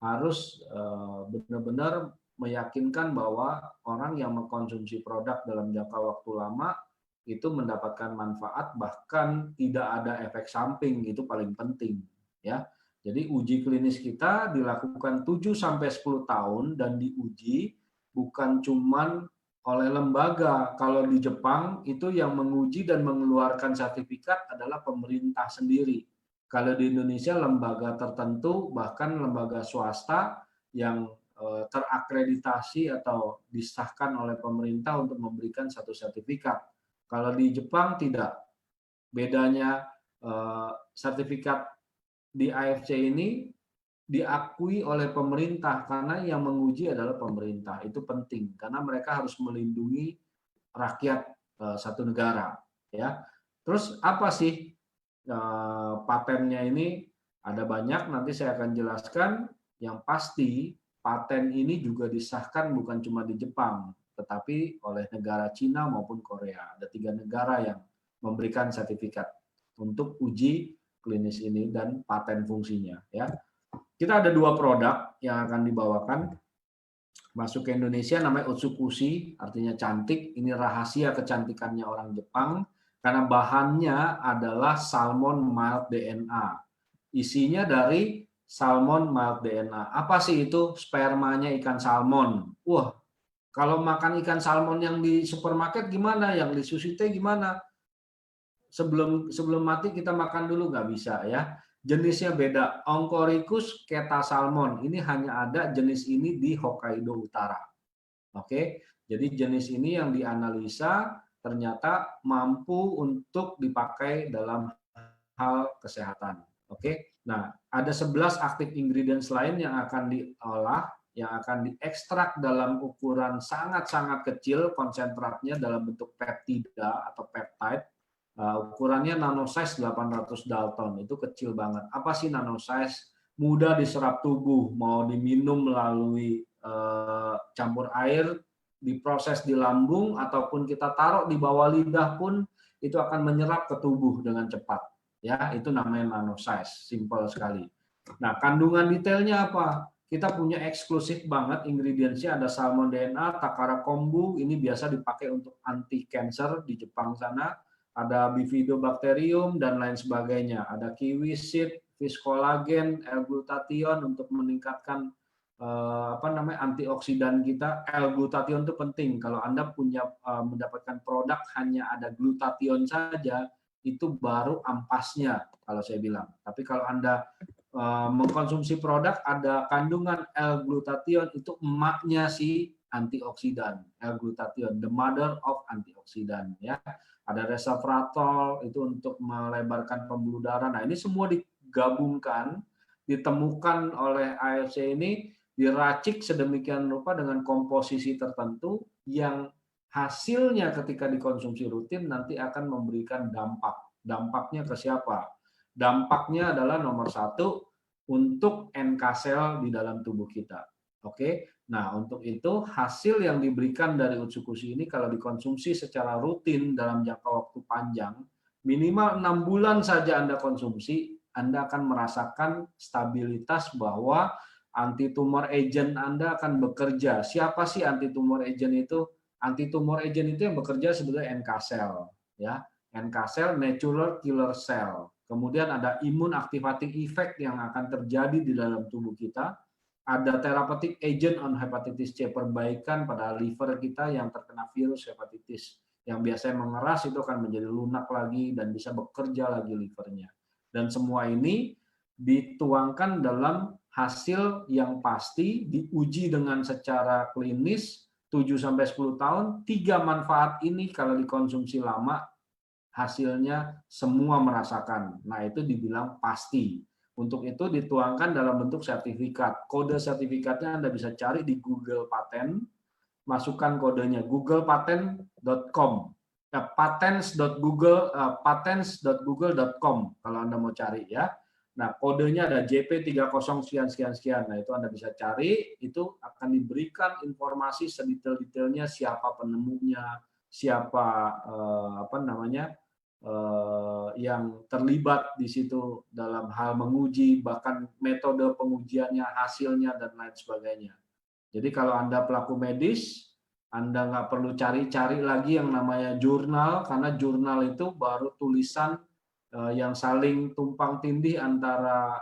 harus benar-benar meyakinkan bahwa orang yang mengkonsumsi produk dalam jangka waktu lama itu mendapatkan manfaat, bahkan tidak ada efek samping. Itu paling penting, ya. Jadi uji klinis kita dilakukan 7 sampai 10 tahun dan diuji bukan cuman oleh lembaga. Kalau di Jepang itu yang menguji dan mengeluarkan sertifikat adalah pemerintah sendiri. Kalau di Indonesia lembaga tertentu, bahkan lembaga swasta yang terakreditasi atau disahkan oleh pemerintah untuk memberikan satu sertifikat. Kalau di Jepang tidak. Bedanya sertifikat di AFC ini diakui oleh pemerintah karena yang menguji adalah pemerintah. Itu penting karena mereka harus melindungi rakyat satu negara, ya. Terus apa sih patennya ini? Ada banyak, nanti saya akan jelaskan. Yang pasti paten ini juga disahkan bukan cuma di Jepang, tetapi oleh negara Cina maupun Korea. Ada 3 negara yang memberikan sertifikat untuk uji klinis ini dan paten fungsinya, ya. Kita ada 2 produk yang akan dibawakan masuk ke Indonesia, namanya Utsukushi, artinya cantik. Ini rahasia kecantikannya orang Jepang karena bahannya adalah salmon mild DNA. Isinya dari salmon mild DNA. Apa sih itu? Spermanya ikan salmon. Wah, kalau makan ikan salmon yang di supermarket gimana? Yang di sushi teh gimana? Sebelum mati kita makan dulu, nggak bisa, ya. Jenisnya beda. Oncorhynchus ketasalmon. Ini hanya ada jenis ini di Hokkaido Utara. Oke, jadi jenis ini yang dianalisa ternyata mampu untuk dipakai dalam hal kesehatan. Oke, nah ada 11 active ingredients lain yang akan diolah, yang akan diekstrak dalam ukuran sangat-sangat kecil, konsentratnya dalam bentuk peptida atau peptide. Ukurannya nanosize 800 Dalton, itu kecil banget. Apa sih nanosize? Mudah diserap tubuh, mau diminum melalui campur air, diproses di lambung, ataupun kita taruh di bawah lidah pun itu akan menyerap ke tubuh dengan cepat. Ya, itu namanya nanosize, simple sekali. Nah, kandungan detailnya apa? Kita punya eksklusif banget ingredientsnya, ada salmon DNA, takara kombu, ini biasa dipakai untuk anti cancer di Jepang sana. Ada bifidobacterium dan lain sebagainya. Ada kiwi seed, fish collagen, L-glutathione untuk meningkatkan antioksidan kita. L-glutathione itu penting. Kalau Anda mendapatkan produk hanya ada glutathione saja, itu baru ampasnya kalau saya bilang. Tapi kalau Anda mengkonsumsi produk ada kandungan L-glutathione, itu emaknya si antioksidan. L-glutathione, the mother of antioksidan, ya. Ada resveratrol itu untuk melebarkan pembuluh darah. Nah, ini semua digabungkan, ditemukan oleh AFC ini, diracik sedemikian rupa dengan komposisi tertentu yang hasilnya ketika dikonsumsi rutin nanti akan memberikan dampak. Dampaknya ke siapa? Dampaknya adalah nomor satu untuk NK sel di dalam tubuh kita. Oke, nah untuk itu hasil yang diberikan dari Utsukushi ini kalau dikonsumsi secara rutin dalam jangka waktu panjang, minimal 6 bulan saja Anda konsumsi, Anda akan merasakan stabilitas bahwa anti-tumor agent Anda akan bekerja. Siapa sih anti-tumor agent itu? Anti-tumor agent itu yang bekerja sebagai NK cell, ya. NK cell, natural killer cell. Kemudian ada imun activating effect yang akan terjadi di dalam tubuh kita. Ada therapeutic agent on hepatitis C, perbaikan pada liver kita yang terkena virus hepatitis. Yang biasanya mengeras itu akan menjadi lunak lagi dan bisa bekerja lagi livernya. Dan semua ini dituangkan dalam hasil yang pasti, diuji dengan secara klinis 7-10 tahun, 3 manfaat ini kalau dikonsumsi lama, hasilnya semua merasakan. Nah, itu dibilang pasti. Untuk itu dituangkan dalam bentuk sertifikat. Kode sertifikatnya Anda bisa cari di Google Patent, masukkan kodenya googlepatent.com. patents.google.com kalau Anda mau cari, ya. Nah, kodenya ada JP30 sekian. Nah, itu Anda bisa cari, itu akan diberikan informasi sedetail-detailnya siapa penemunya, siapa yang terlibat di situ dalam hal menguji, bahkan metode pengujiannya, hasilnya, dan lain sebagainya. Jadi kalau Anda pelaku medis, Anda nggak perlu cari-cari lagi yang namanya jurnal, karena jurnal itu baru tulisan yang saling tumpang tindih antara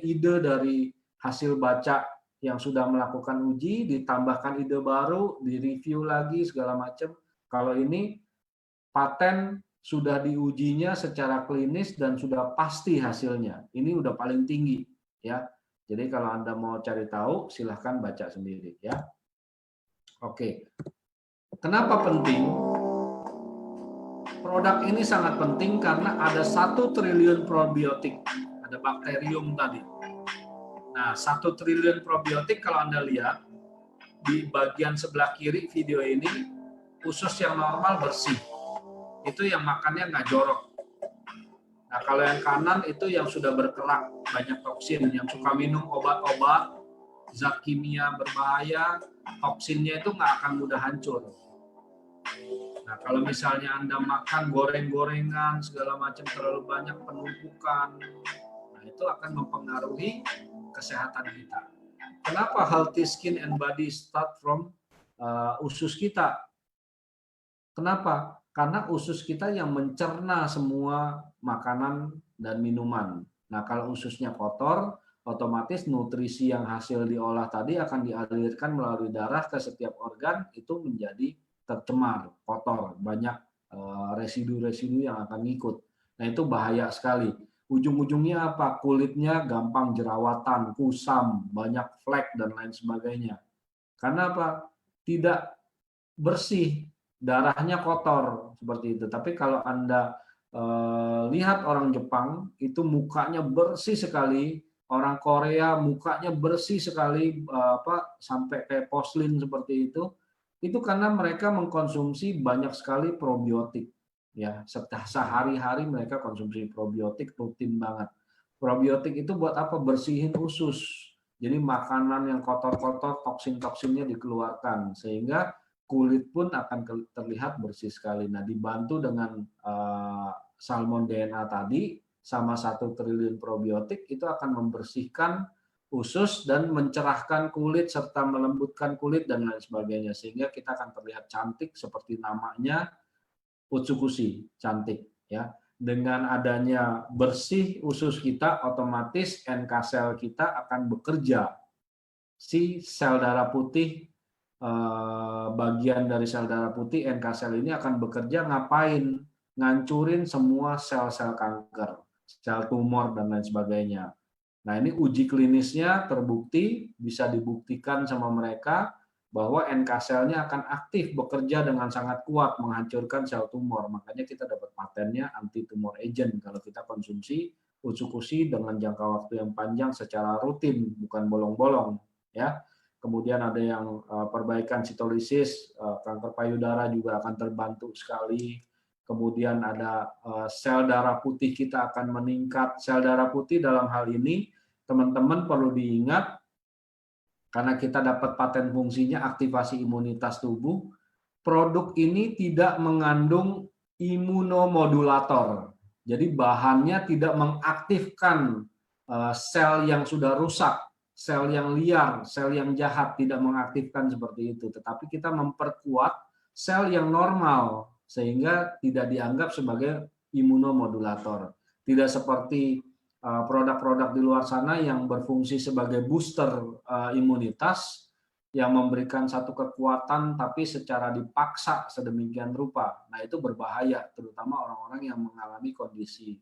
ide dari hasil baca yang sudah melakukan uji, ditambahkan ide baru, direview lagi segala macam. Kalau ini paten sudah diujinya secara klinis dan sudah pasti hasilnya. Ini udah paling tinggi, ya. Jadi kalau Anda mau cari tahu, silahkan baca sendiri, ya. Oke. Kenapa penting? Produk ini sangat penting karena ada 1 triliun probiotik. Ada bakterium tadi. Nah, 1 triliun probiotik kalau Anda lihat, di bagian sebelah kiri video ini, usus yang normal bersih. Itu yang makannya nggak jorok. Nah, kalau yang kanan itu yang sudah berkerak, banyak toksin, yang suka minum obat-obat, zat kimia berbahaya, toksinnya itu nggak akan mudah hancur. Nah, kalau misalnya Anda makan goreng-gorengan, segala macam terlalu banyak penumpukan, nah itu akan mempengaruhi kesehatan kita. Kenapa healthy skin and body start from usus kita? Kenapa? Karena usus kita yang mencerna semua makanan dan minuman. Nah, kalau ususnya kotor, otomatis nutrisi yang hasil diolah tadi akan dialirkan melalui darah ke setiap organ, itu menjadi tercemar, kotor, banyak residu-residu yang akan ngikut. Nah, itu bahaya sekali. Ujung-ujungnya apa? Kulitnya gampang jerawatan, kusam, banyak flek, dan lain sebagainya. Karena apa? Tidak bersih, darahnya kotor seperti itu. Tapi kalau Anda lihat orang Jepang itu mukanya bersih sekali, orang Korea mukanya bersih sekali, sampai kayak porselin seperti itu karena mereka mengkonsumsi banyak sekali probiotik, ya. Sehari-hari mereka konsumsi probiotik rutin banget. Probiotik itu buat apa? Bersihin usus. Jadi makanan yang kotor-kotor, toksin-toksinnya dikeluarkan sehingga kulit pun akan terlihat bersih sekali. Nah, dibantu dengan salmon DNA tadi sama 1 triliun probiotik, itu akan membersihkan usus dan mencerahkan kulit serta melembutkan kulit dan lain sebagainya, sehingga kita akan terlihat cantik seperti namanya Utsukushi, cantik, ya. dengan adanya bersih usus kita, otomatis NK sel kita akan bekerja. Si sel darah putih, bagian dari sel darah putih, NK sel ini akan bekerja ngapain? Ngancurin semua sel-sel kanker, sel tumor, dan lain sebagainya. Nah, ini uji klinisnya terbukti, bisa dibuktikan sama mereka, bahwa NK selnya akan aktif bekerja dengan sangat kuat menghancurkan sel tumor. Makanya kita dapat patennya anti tumor agent kalau kita konsumsi Utsukushi dengan jangka waktu yang panjang secara rutin, bukan bolong-bolong, ya. Kemudian ada yang perbaikan sitolisis, kanker payudara juga akan terbantu sekali. Kemudian ada sel darah putih kita akan meningkat. Sel darah putih dalam hal ini teman-teman perlu diingat, karena kita dapat paten fungsinya aktivasi imunitas tubuh, produk ini tidak mengandung imunomodulator. Jadi bahannya tidak mengaktifkan sel yang sudah rusak, sel yang liar, sel yang jahat, tidak mengaktifkan seperti itu. Tetapi kita memperkuat sel yang normal, sehingga tidak dianggap sebagai imunomodulator. Tidak seperti produk-produk di luar sana yang berfungsi sebagai booster imunitas, yang memberikan satu kekuatan tapi secara dipaksa sedemikian rupa. Nah, itu berbahaya, terutama orang-orang yang mengalami kondisi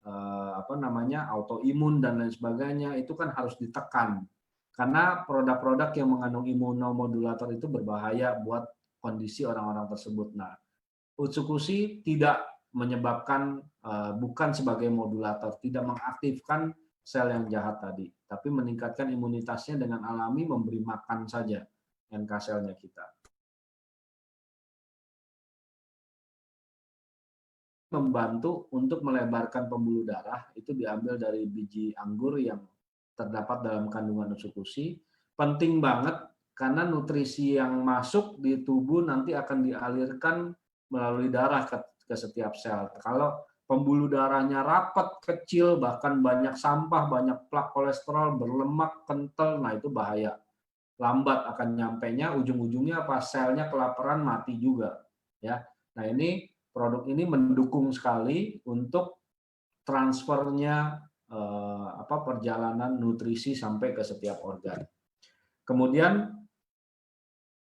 autoimun dan lain sebagainya. Itu kan harus ditekan, karena produk-produk yang mengandung imunomodulator itu berbahaya buat kondisi orang-orang tersebut. Nah, Utsukushi tidak menyebabkan, bukan sebagai modulator, tidak mengaktifkan sel yang jahat tadi, tapi meningkatkan imunitasnya dengan alami, memberi makan saja NK selnya kita. Membantu untuk melebarkan pembuluh darah, itu diambil dari biji anggur yang terdapat dalam kandungan Utsukushi. Penting banget, karena nutrisi yang masuk di tubuh nanti akan dialirkan melalui darah ke setiap sel. Kalau pembuluh darahnya rapat, kecil, bahkan banyak sampah, banyak plak kolesterol, berlemak, kental, nah itu bahaya. Lambat akan nyampainya, ujung-ujungnya apa? Selnya kelaparan, mati juga. Ya. Nah, ini produk ini mendukung sekali untuk transfernya perjalanan nutrisi sampai ke setiap organ. Kemudian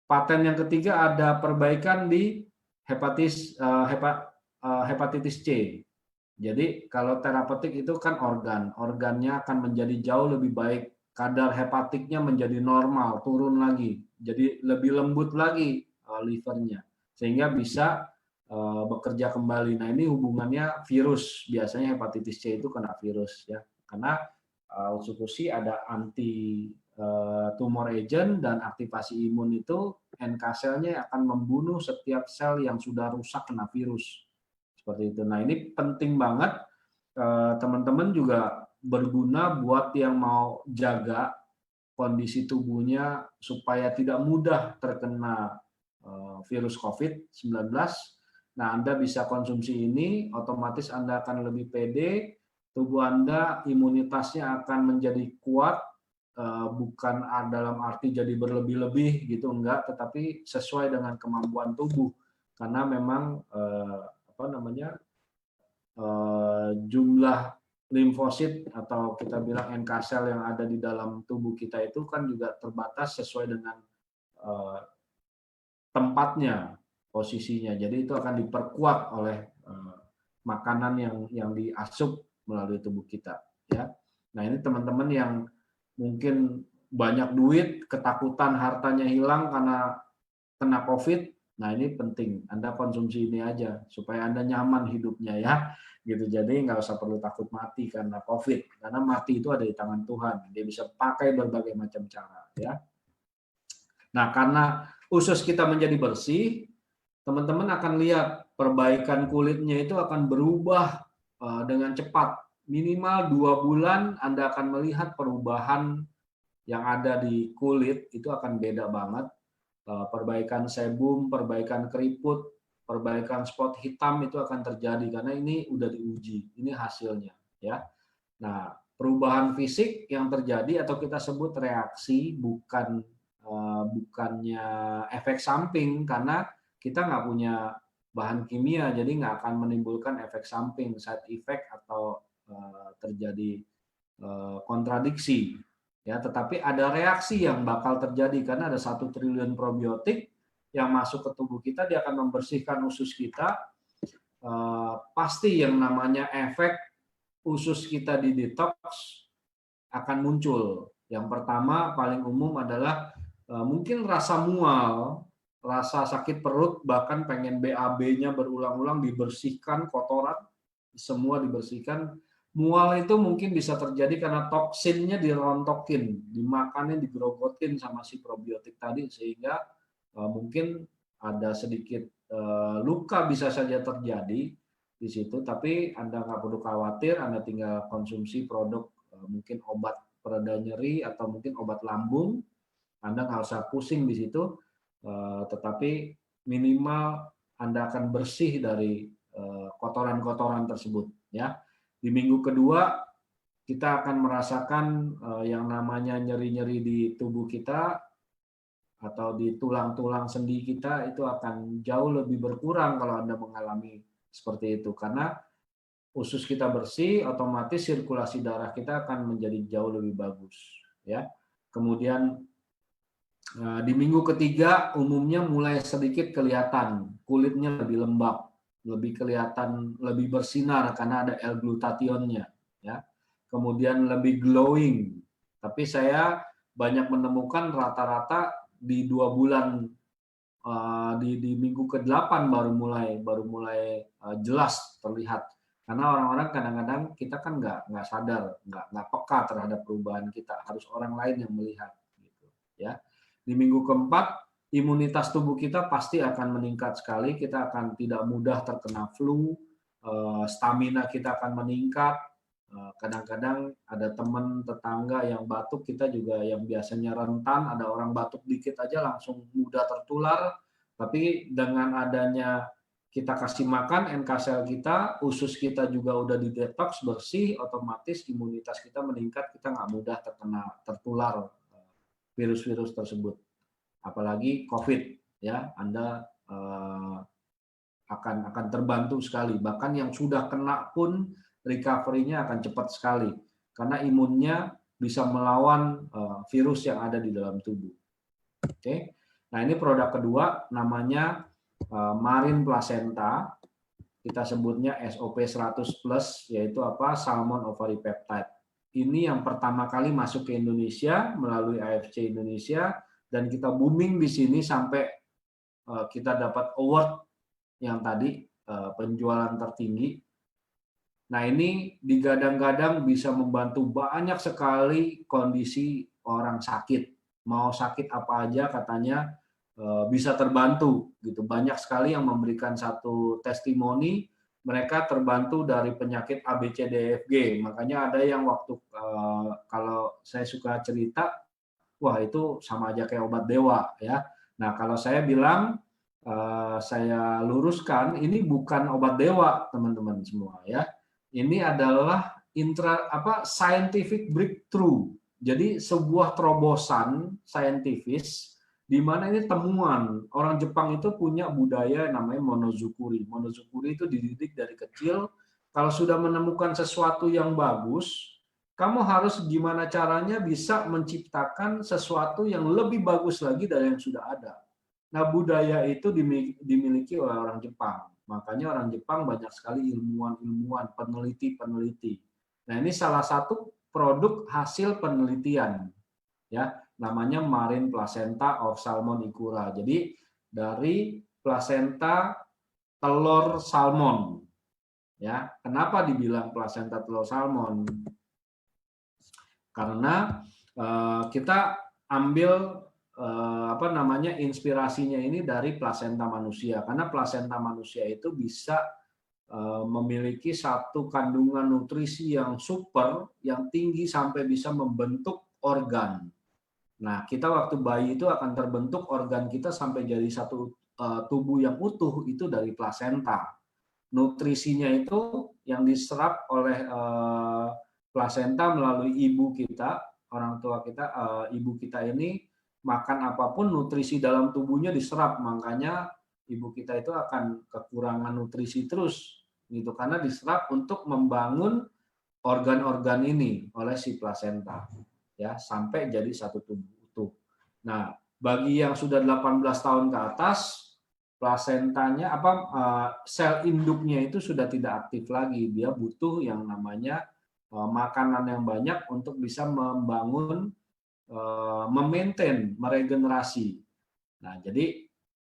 paten yang ketiga ada perbaikan di hepatitis C. Jadi kalau terapeutik itu kan organnya akan menjadi jauh lebih baik, kadar hepatiknya menjadi normal, turun lagi, jadi lebih lembut lagi livernya, sehingga bisa bekerja kembali. Nah, ini hubungannya virus, biasanya hepatitis C itu kena virus, ya, karena Utsukushi ada anti tumor agent dan aktivasi imun, itu NK selnya akan membunuh setiap sel yang sudah rusak kena virus. Seperti itu. Nah, ini penting banget, teman-teman juga berguna buat yang mau jaga kondisi tubuhnya supaya tidak mudah terkena virus COVID-19. Nah, Anda bisa konsumsi ini, otomatis Anda akan lebih pede, tubuh Anda imunitasnya akan menjadi kuat, bukan dalam arti jadi berlebih-lebih gitu, enggak, tetapi sesuai dengan kemampuan tubuh, karena memang jumlah limfosit atau kita bilang NK sel yang ada di dalam tubuh kita itu kan juga terbatas sesuai dengan tempatnya, posisinya. Jadi itu akan diperkuat oleh makanan yang diasup melalui tubuh kita, ya. Nah, ini teman-teman yang mungkin banyak duit, ketakutan hartanya hilang karena kena COVID, nah ini penting, Anda konsumsi ini aja, supaya Anda nyaman hidupnya, ya. Gitu. Jadi nggak usah perlu takut mati karena COVID, karena mati itu ada di tangan Tuhan, dia bisa pakai berbagai macam cara, ya. Nah, karena usus kita menjadi bersih, teman-teman akan lihat perbaikan kulitnya itu akan berubah dengan cepat. Minimal 2 bulan Anda akan melihat perubahan yang ada di kulit, itu akan beda banget. Perbaikan sebum, perbaikan keriput, perbaikan spot hitam itu akan terjadi karena ini udah diuji, ini hasilnya, ya. Nah, perubahan fisik yang terjadi atau kita sebut reaksi, bukannya efek samping, karena kita nggak punya bahan kimia, jadi nggak akan menimbulkan efek samping, side effect atau terjadi kontradiksi. Ya, tetapi ada reaksi yang bakal terjadi karena ada 1 triliun probiotik yang masuk ke tubuh kita, dia akan membersihkan usus kita. Pasti yang namanya efek usus kita di detox akan muncul. Yang pertama paling umum adalah mungkin rasa mual, rasa sakit perut, bahkan pengen BAB-nya berulang-ulang, dibersihkan, kotoran semua dibersihkan. Mual itu mungkin bisa terjadi karena toksinnya dirontokin, dimakannya, digerogotin sama si probiotik tadi, sehingga mungkin ada sedikit luka bisa saja terjadi di situ, tapi Anda nggak perlu khawatir, Anda tinggal konsumsi produk mungkin obat pereda nyeri atau mungkin obat lambung, Anda nggak usah pusing di situ, tetapi minimal Anda akan bersih dari kotoran-kotoran tersebut. Ya, di minggu kedua kita akan merasakan yang namanya nyeri-nyeri di tubuh kita atau di tulang-tulang sendi kita itu akan jauh lebih berkurang kalau Anda mengalami seperti itu, karena usus kita bersih, otomatis sirkulasi darah kita akan menjadi jauh lebih bagus. Ya, kemudian di minggu ketiga umumnya mulai sedikit kelihatan kulitnya lebih lembab, lebih kelihatan lebih bersinar karena ada L-glutathionnya, ya. Kemudian lebih glowing. Tapi saya banyak menemukan rata-rata di 2 bulan, di minggu ke-8 baru mulai jelas terlihat. Karena orang-orang kadang-kadang kita kan nggak sadar, nggak peka terhadap perubahan kita, harus orang lain yang melihat, gitu, ya. Di minggu keempat, imunitas tubuh kita pasti akan meningkat sekali, kita akan tidak mudah terkena flu, stamina kita akan meningkat. Kadang-kadang ada teman tetangga yang batuk, kita juga yang biasanya rentan, ada orang batuk dikit aja langsung mudah tertular, tapi dengan adanya kita kasih makan NK sel kita, usus kita juga udah di detox bersih, otomatis imunitas kita meningkat, kita nggak mudah tertular virus-virus tersebut. Apalagi COVID, ya, Anda akan terbantu sekali. Bahkan yang sudah kena pun recovery-nya akan cepat sekali karena imunnya bisa melawan virus yang ada di dalam tubuh. Oke. Nah, ini produk kedua namanya Marine Placenta. Kita sebutnya SOP 100 plus, yaitu apa? Salmon Ovary Peptide. Ini yang pertama kali masuk ke Indonesia melalui AFC Indonesia, dan kita booming di sini sampai kita dapat award yang tadi penjualan tertinggi. Nah, ini digadang-gadang bisa membantu banyak sekali kondisi orang sakit. Mau sakit apa aja katanya bisa terbantu gitu. Banyak sekali yang memberikan satu testimoni mereka terbantu dari penyakit ABCDFG. Makanya ada yang waktu kalau saya suka cerita, wah itu sama aja kayak obat dewa, ya. Nah, kalau saya bilang, saya luruskan, ini bukan obat dewa, teman-teman semua, ya. Ini adalah scientific breakthrough. Jadi sebuah terobosan saintifis di mana ini temuan. Orang Jepang itu punya budaya namanya monozukuri. Monozukuri itu dididik dari kecil. Kalau sudah menemukan sesuatu yang bagus, kamu harus gimana caranya bisa menciptakan sesuatu yang lebih bagus lagi dari yang sudah ada. Nah, budaya itu dimiliki oleh orang Jepang. Makanya orang Jepang banyak sekali ilmuwan-ilmuwan, peneliti-peneliti. Nah, ini salah satu produk hasil penelitian, ya, namanya Marine Placenta of Salmon Ikura. Jadi dari plasenta telur salmon, ya. Kenapa dibilang plasenta telur salmon? Karena kita ambil inspirasinya ini dari plasenta manusia, karena plasenta manusia itu bisa memiliki satu kandungan nutrisi yang super, yang tinggi sampai bisa membentuk organ. Nah, kita waktu bayi itu akan terbentuk organ kita sampai jadi satu tubuh yang utuh itu dari plasenta. Nutrisinya itu yang diserap oleh plasenta melalui ibu kita, orang tua kita, ibu kita ini makan apapun nutrisi dalam tubuhnya diserap, makanya ibu kita itu akan kekurangan nutrisi terus gitu karena diserap untuk membangun organ-organ ini oleh si plasenta ya sampai jadi satu tubuh utuh. Nah, bagi yang sudah 18 tahun ke atas plasentanya sel induknya itu sudah tidak aktif lagi. Dia butuh yang namanya makanan yang banyak untuk bisa membangun memaintain, meregenerasi. Nah, jadi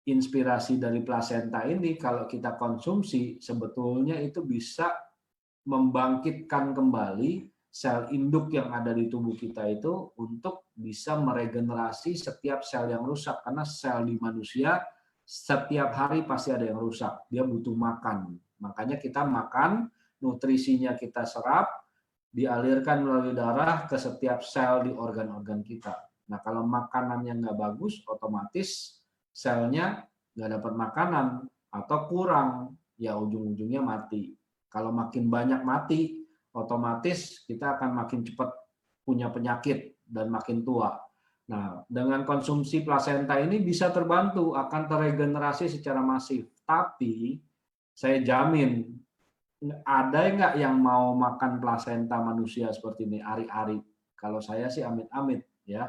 inspirasi dari plasenta ini kalau kita konsumsi sebetulnya itu bisa membangkitkan kembali sel induk yang ada di tubuh kita itu untuk bisa meregenerasi setiap sel yang rusak karena sel di manusia setiap hari pasti ada yang rusak, dia butuh makan. Makanya kita makan, nutrisinya kita serap, dialirkan melalui darah ke setiap sel di organ-organ kita. Nah, kalau makanannya nggak bagus, otomatis selnya nggak dapat makanan atau kurang, ya ujung-ujungnya mati. Kalau makin banyak mati, otomatis kita akan makin cepat punya penyakit dan makin tua. Nah, dengan konsumsi plasenta ini bisa terbantu, akan terregenerasi secara masif. Tapi saya jamin ada nggak yang mau makan plasenta manusia seperti ini ari-ari? Kalau saya sih amit-amit ya.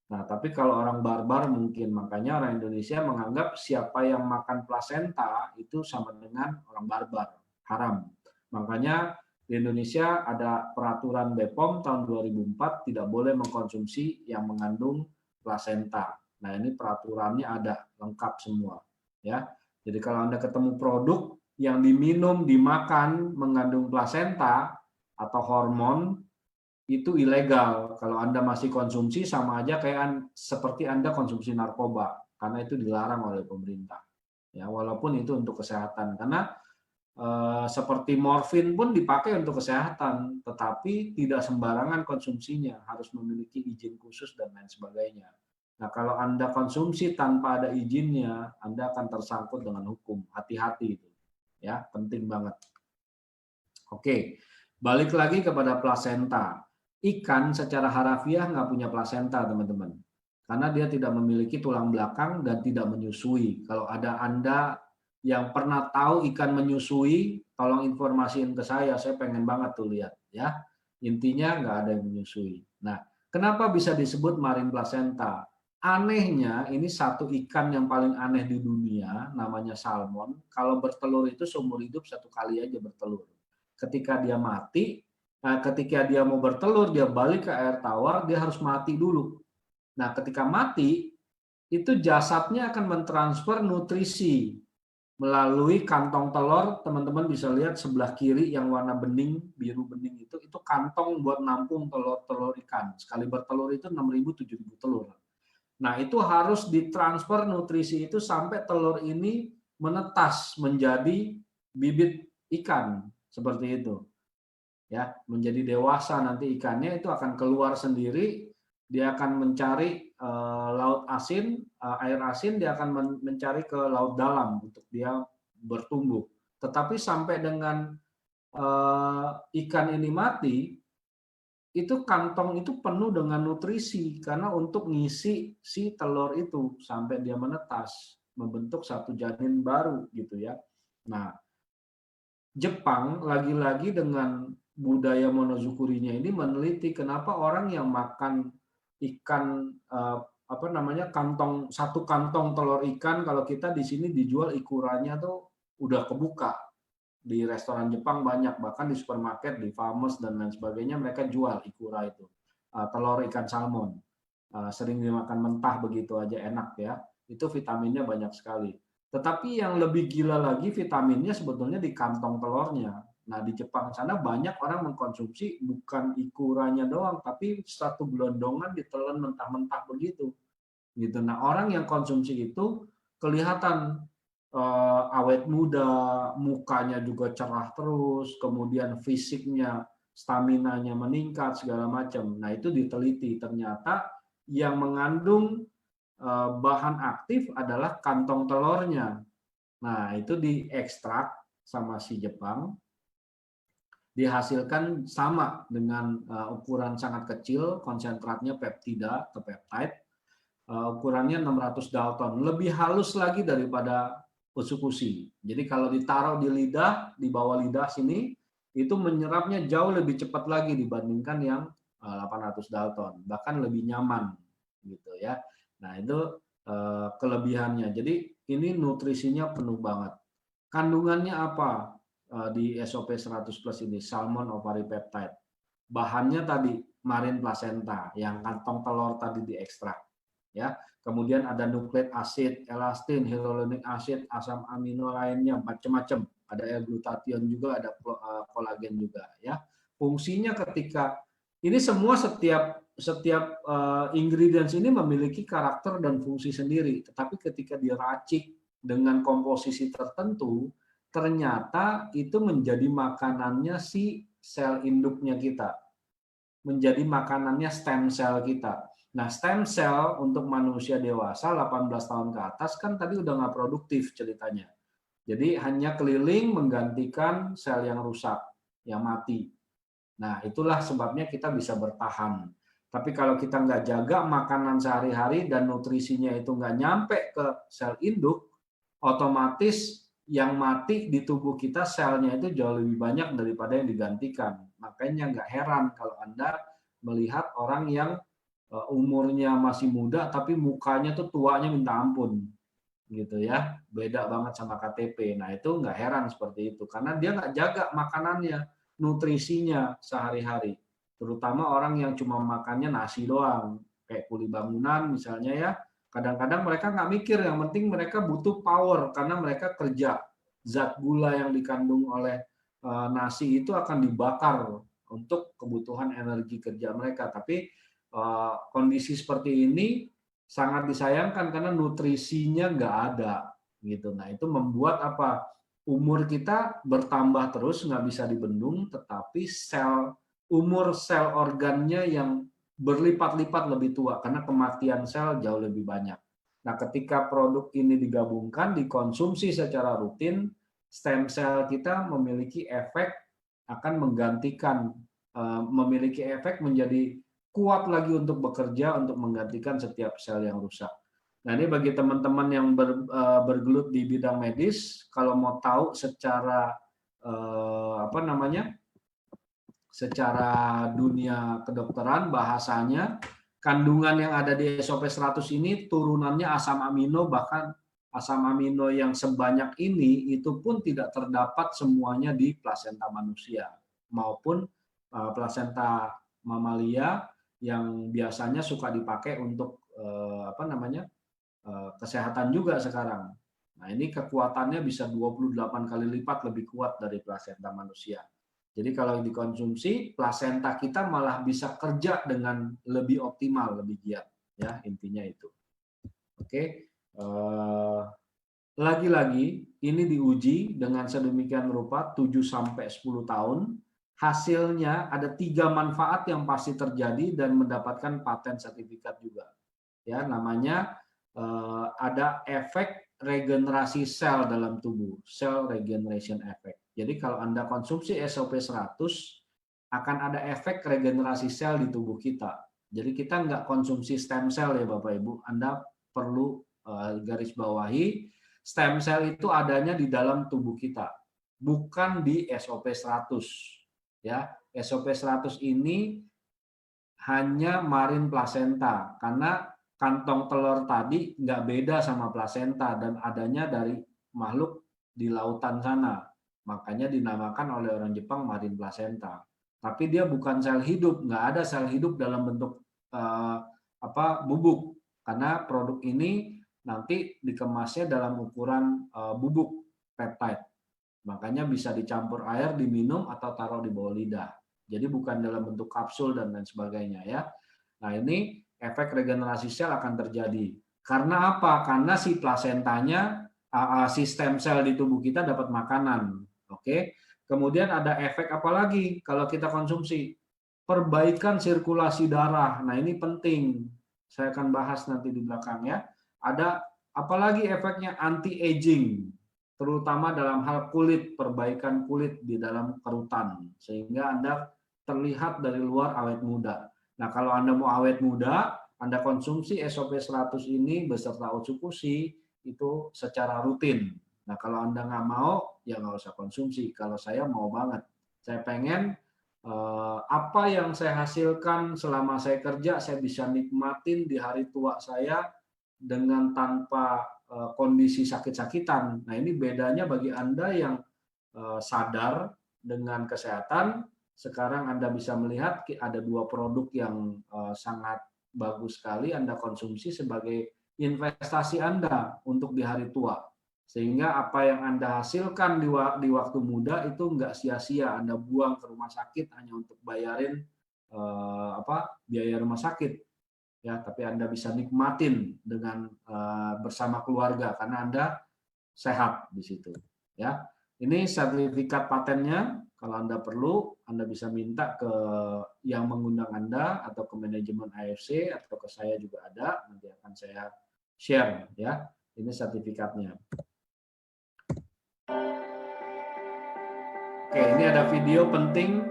Nah, tapi kalau orang barbar mungkin, makanya orang Indonesia menganggap siapa yang makan plasenta itu sama dengan orang barbar, haram. Makanya di Indonesia ada peraturan BPOM tahun 2004 tidak boleh mengkonsumsi yang mengandung plasenta. Nah, ini peraturannya ada lengkap semua ya. Jadi kalau Anda ketemu produk yang diminum, dimakan mengandung plasenta atau hormon itu ilegal. Kalau Anda masih konsumsi sama aja kayak seperti Anda konsumsi narkoba karena itu dilarang oleh pemerintah. Ya, walaupun itu untuk kesehatan karena seperti morfin pun dipakai untuk kesehatan, tetapi tidak sembarangan konsumsinya, harus memiliki izin khusus dan lain sebagainya. Nah, kalau Anda konsumsi tanpa ada izinnya, Anda akan tersangkut dengan hukum. Hati-hati itu. Ya, penting banget. Oke, balik lagi kepada plasenta. Ikan secara harafiah nggak punya plasenta, teman-teman. Karena dia tidak memiliki tulang belakang dan tidak menyusui. Kalau ada Anda yang pernah tahu ikan menyusui, tolong informasiin ke saya pengen banget tuh lihat ya. Intinya nggak ada yang menyusui. Nah, kenapa bisa disebut marine placenta? Anehnya, ini satu ikan yang paling aneh di dunia, namanya salmon. Kalau bertelur itu seumur hidup satu kali aja bertelur. Ketika dia mati, ketika dia mau bertelur, dia balik ke air tawar, dia harus mati dulu. Nah, ketika mati, itu jasadnya akan mentransfer nutrisi melalui kantong telur. Teman-teman bisa lihat sebelah kiri yang warna bening, biru bening itu kantong buat nampung telur-telur ikan. Sekali bertelur itu 6.000, 7.000 telur. Nah, itu harus ditransfer nutrisi itu sampai telur ini menetas menjadi bibit ikan seperti itu. Ya, menjadi dewasa nanti ikannya itu akan keluar sendiri, dia akan mencari laut asin, air asin, dia akan mencari ke laut dalam untuk dia bertumbuh. Tetapi sampai dengan ikan ini mati, itu kantong itu penuh dengan nutrisi karena untuk ngisi si telur itu sampai dia menetas, membentuk satu janin baru gitu ya. Nah, Jepang lagi-lagi dengan budaya monozukurinya ini meneliti kenapa orang yang makan ikan satu kantong telur ikan, kalau kita di sini dijual ikurannya tuh udah kebuka. Di restoran Jepang banyak, bahkan di supermarket, di Farmers dan lain sebagainya mereka jual ikura itu. Telur ikan salmon. Sering dimakan mentah begitu aja enak ya. Itu vitaminnya banyak sekali. Tetapi yang lebih gila lagi vitaminnya sebetulnya di kantong telurnya. Nah, di Jepang sana banyak orang mengkonsumsi bukan ikuranya doang, tapi satu gelondongan ditelan mentah-mentah begitu. Gitu. Nah, orang yang konsumsi itu kelihatan awet muda, mukanya juga cerah terus, kemudian fisiknya, staminanya meningkat segala macam. Nah, itu diteliti ternyata yang mengandung bahan aktif adalah kantong telurnya. Nah, itu diekstrak sama si Jepang, dihasilkan sama dengan ukuran sangat kecil, konsentratnya peptida atau peptide, ukurannya 600 Dalton, lebih halus lagi daripada usukushi. Jadi kalau ditaruh di lidah, di bawah lidah sini, itu menyerapnya jauh lebih cepat lagi dibandingkan yang 800 Dalton, bahkan lebih nyaman gitu ya. Nah, itu kelebihannya. Jadi ini nutrisinya penuh banget. Kandungannya apa di SOP 100 plus ini? Salmon ovary peptide. Bahannya tadi marine placenta yang kantong telur tadi diekstrak ya. Kemudian ada nukleik asid, elastin, hyaluronic acid, asam amino lainnya macam-macam. Ada L-glutathione juga, ada kolagen juga ya. Fungsinya ketika ini semua setiap ingredients ini memiliki karakter dan fungsi sendiri, tetapi ketika diracik dengan komposisi tertentu, ternyata itu menjadi makanannya si sel induknya kita, menjadi makanannya stem cell kita. Nah, stem cell untuk manusia dewasa 18 tahun ke atas kan tadi udah nggak produktif ceritanya. Jadi hanya keliling menggantikan sel yang rusak, yang mati. Nah, itulah sebabnya kita bisa bertahan. Tapi kalau kita nggak jaga makanan sehari-hari dan nutrisinya itu nggak nyampe ke sel induk, otomatis yang mati di tubuh kita selnya itu jauh lebih banyak daripada yang digantikan. Makanya nggak heran kalau Anda melihat orang yang umurnya masih muda tapi mukanya tuh tuanya minta ampun gitu ya, beda banget sama KTP. Nah itu nggak heran seperti itu karena dia nggak jaga makanannya, nutrisinya sehari-hari, terutama orang yang cuma makannya nasi doang kayak kuli bangunan misalnya ya. Kadang-kadang mereka nggak mikir, yang penting mereka butuh power karena mereka kerja. Zat gula yang dikandung oleh nasi itu akan dibakar untuk kebutuhan energi kerja mereka. Tapi kondisi seperti ini sangat disayangkan karena nutrisinya nggak ada gitu. Nah itu membuat apa? Umur kita bertambah terus nggak bisa dibendung, tetapi umur sel organnya yang berlipat-lipat lebih tua karena kematian sel jauh lebih banyak. Nah ketika produk ini digabungkan, dikonsumsi secara rutin, stem cell kita memiliki efek akan menggantikan, memiliki efek menjadi kuat lagi untuk bekerja untuk menggantikan setiap sel yang rusak. Nah ini bagi teman-teman yang bergelut di bidang medis, kalau mau tahu secara secara dunia kedokteran bahasanya, kandungan yang ada di SOP 100 ini turunannya asam amino, bahkan asam amino yang sebanyak ini itu pun tidak terdapat semuanya di plasenta manusia maupun plasenta mamalia yang biasanya suka dipakai untuk kesehatan juga sekarang. Nah, ini kekuatannya bisa 28 kali lipat lebih kuat dari plasenta manusia. Jadi kalau dikonsumsi, plasenta kita malah bisa kerja dengan lebih optimal, lebih giat. Ya, intinya itu. Oke. Lagi-lagi ini diuji dengan sedemikian rupa 7-10 tahun. Hasilnya ada 3 manfaat yang pasti terjadi dan mendapatkan paten sertifikat juga. Ya, namanya ada efek regenerasi sel dalam tubuh, cell regeneration effect. Jadi kalau Anda konsumsi SOP 100 akan ada efek regenerasi sel di tubuh kita. Jadi kita nggak konsumsi stem cell ya Bapak Ibu. Anda perlu garis bawahi, stem cell itu adanya di dalam tubuh kita, bukan di SOP 100. Ya, SOP 100 ini hanya marine placenta karena kantong telur tadi nggak beda sama plasenta dan adanya dari makhluk di lautan sana. Makanya dinamakan oleh orang Jepang marine placenta. Tapi dia bukan sel hidup, nggak ada sel hidup dalam bentuk bubuk. Karena produk ini nanti dikemasnya dalam ukuran bubuk peptide. Makanya bisa dicampur air, diminum atau taruh di bawah lidah. Jadi bukan dalam bentuk kapsul dan lain sebagainya ya. Nah ini efek regenerasi sel akan terjadi. Karena apa? Karena si plasentanya, si stem sel di tubuh kita dapat makanan. Oke. Kemudian ada efek apa lagi kalau kita konsumsi? Perbaikan sirkulasi darah. Nah ini penting. Saya akan bahas nanti di belakang ya. Ada apalagi efeknya anti-aging, terutama dalam hal kulit, perbaikan kulit di dalam kerutan. Sehingga Anda terlihat dari luar awet muda. Nah, kalau Anda mau awet muda, Anda konsumsi SOP 100 ini beserta Otsukushi itu secara rutin. Nah, kalau Anda nggak mau, ya nggak usah konsumsi. Kalau saya mau banget. Saya pengen apa yang saya hasilkan selama saya kerja, saya bisa nikmatin di hari tua saya dengan tanpa kondisi sakit-sakitan. Nah, ini bedanya bagi Anda yang sadar dengan kesehatan. Sekarang Anda bisa melihat ada dua produk yang sangat bagus sekali Anda konsumsi sebagai investasi Anda untuk di hari tua. Sehingga apa yang Anda hasilkan di waktu muda itu nggak sia-sia Anda buang ke rumah sakit hanya untuk bayarin biaya rumah sakit. Ya, tapi Anda bisa nikmatin dengan bersama keluarga karena Anda sehat di situ. Ya, ini sertifikat patennya. Kalau Anda perlu, Anda bisa minta ke yang mengundang Anda atau ke manajemen AFC atau ke saya juga ada. Nanti akan saya share ya. Ini sertifikatnya. Oke, ini ada video penting.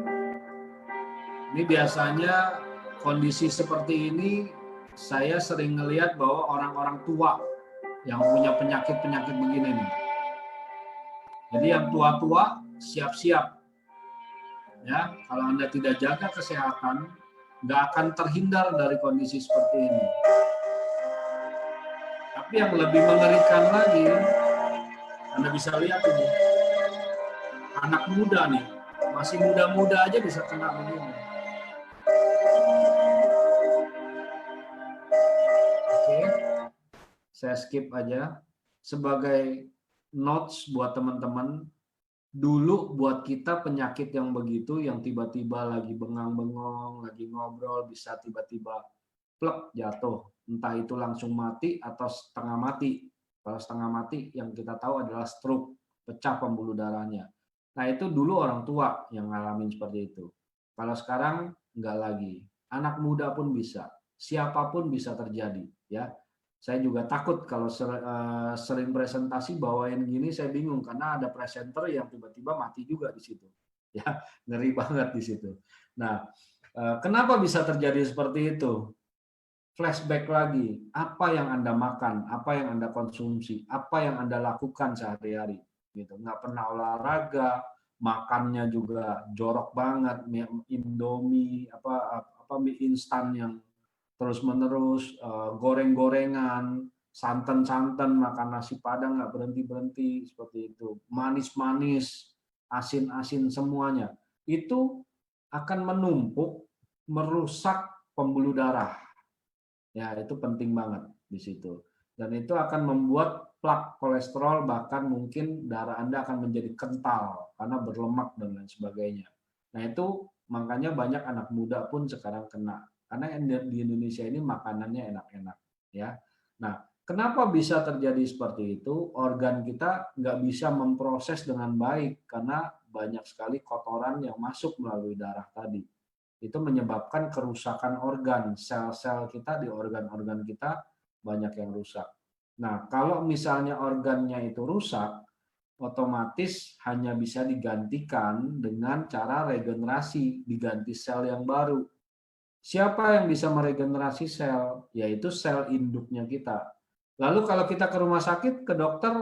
Ini biasanya kondisi seperti ini saya sering ngelihat bahwa orang-orang tua yang punya penyakit-penyakit begini nih. Jadi yang tua-tua siap-siap. Ya, kalau Anda tidak jaga kesehatan, nggak akan terhindar dari kondisi seperti ini. Tapi yang lebih mengerikan lagi, Anda bisa lihat ini, anak muda nih, masih muda-muda aja bisa kena begini. Oke, saya skip aja. Sebagai notes buat teman-teman, dulu buat kita penyakit yang begitu, yang tiba-tiba lagi bengang-bengong, lagi ngobrol, bisa tiba-tiba plek jatuh. Entah itu langsung mati atau setengah mati. Kalau setengah mati yang kita tahu adalah stroke, pecah pembuluh darahnya. Nah itu dulu orang tua yang ngalamin seperti itu. Kalau sekarang nggak lagi. Anak muda pun bisa. Siapapun bisa terjadi. Ya, saya juga takut kalau sering presentasi bawain gini, saya bingung karena ada presenter yang tiba-tiba mati juga di situ. Ya, ngeri banget di situ. Nah, kenapa bisa terjadi seperti itu? Flashback lagi, apa yang Anda makan, apa yang Anda konsumsi, apa yang Anda lakukan sehari-hari. Gitu. Nggak pernah olahraga, makannya juga jorok banget, Indomie, mie instan yang terus-menerus, goreng-gorengan, santan-santan, makan nasi padang nggak berhenti-berhenti, seperti itu. Manis-manis, asin-asin semuanya. Itu akan menumpuk, merusak pembuluh darah. Ya, itu penting banget di situ. Dan itu akan membuat plak kolesterol, bahkan mungkin darah Anda akan menjadi kental karena berlemak dan lain sebagainya. Nah, itu makanya banyak anak muda pun sekarang kena. Karena di Indonesia ini makanannya enak-enak, ya. Nah, kenapa bisa terjadi seperti itu? Organ kita nggak bisa memproses dengan baik karena banyak sekali kotoran yang masuk melalui darah tadi. Itu menyebabkan kerusakan organ, sel-sel kita di organ-organ kita banyak yang rusak. Nah, kalau misalnya organnya itu rusak, otomatis hanya bisa digantikan dengan cara regenerasi, diganti sel yang baru. Siapa yang bisa meregenerasi sel? Yaitu sel induknya kita. Lalu kalau kita ke rumah sakit, ke dokter,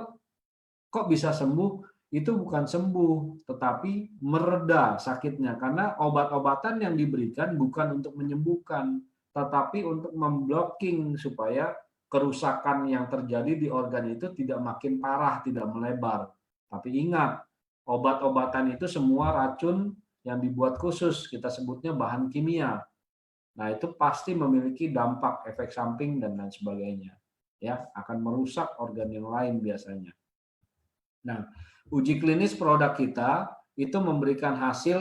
kok bisa sembuh? Itu bukan sembuh, tetapi mereda sakitnya. Karena obat-obatan yang diberikan bukan untuk menyembuhkan, tetapi untuk memblocking supaya kerusakan yang terjadi di organ itu tidak makin parah, tidak melebar. Tapi ingat, obat-obatan itu semua racun yang dibuat khusus, kita sebutnya bahan kimia. Nah, itu pasti memiliki dampak, efek samping, dan lain sebagainya. Ya, akan merusak organ yang lain biasanya. Nah, uji klinis produk kita itu memberikan hasil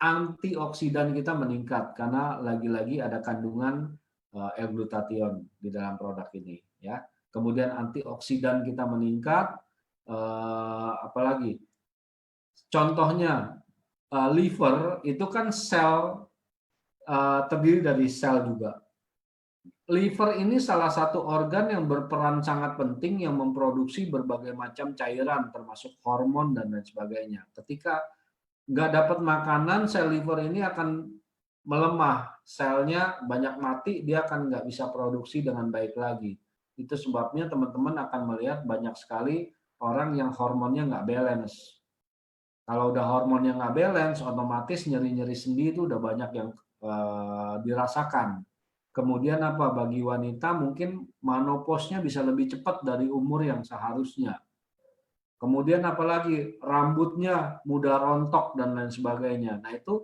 antioksidan kita meningkat karena lagi-lagi ada kandungan L-glutathione di dalam produk ini, ya. Kemudian antioksidan kita meningkat, apalagi contohnya liver itu kan sel, terdiri dari sel juga. Liver ini salah satu organ yang berperan sangat penting yang memproduksi berbagai macam cairan, termasuk hormon dan lain sebagainya. Ketika nggak dapat makanan, sel liver ini akan melemah, selnya banyak mati, dia akan nggak bisa produksi dengan baik lagi. Itu sebabnya teman-teman akan melihat banyak sekali orang yang hormonnya nggak balance. Kalau udah hormonnya nggak balance, otomatis nyeri-nyeri sendi itu udah banyak yang dirasakan. Kemudian apa? Bagi wanita mungkin menopausnya bisa lebih cepat dari umur yang seharusnya. Kemudian apalagi rambutnya mudah rontok dan lain sebagainya. Nah itu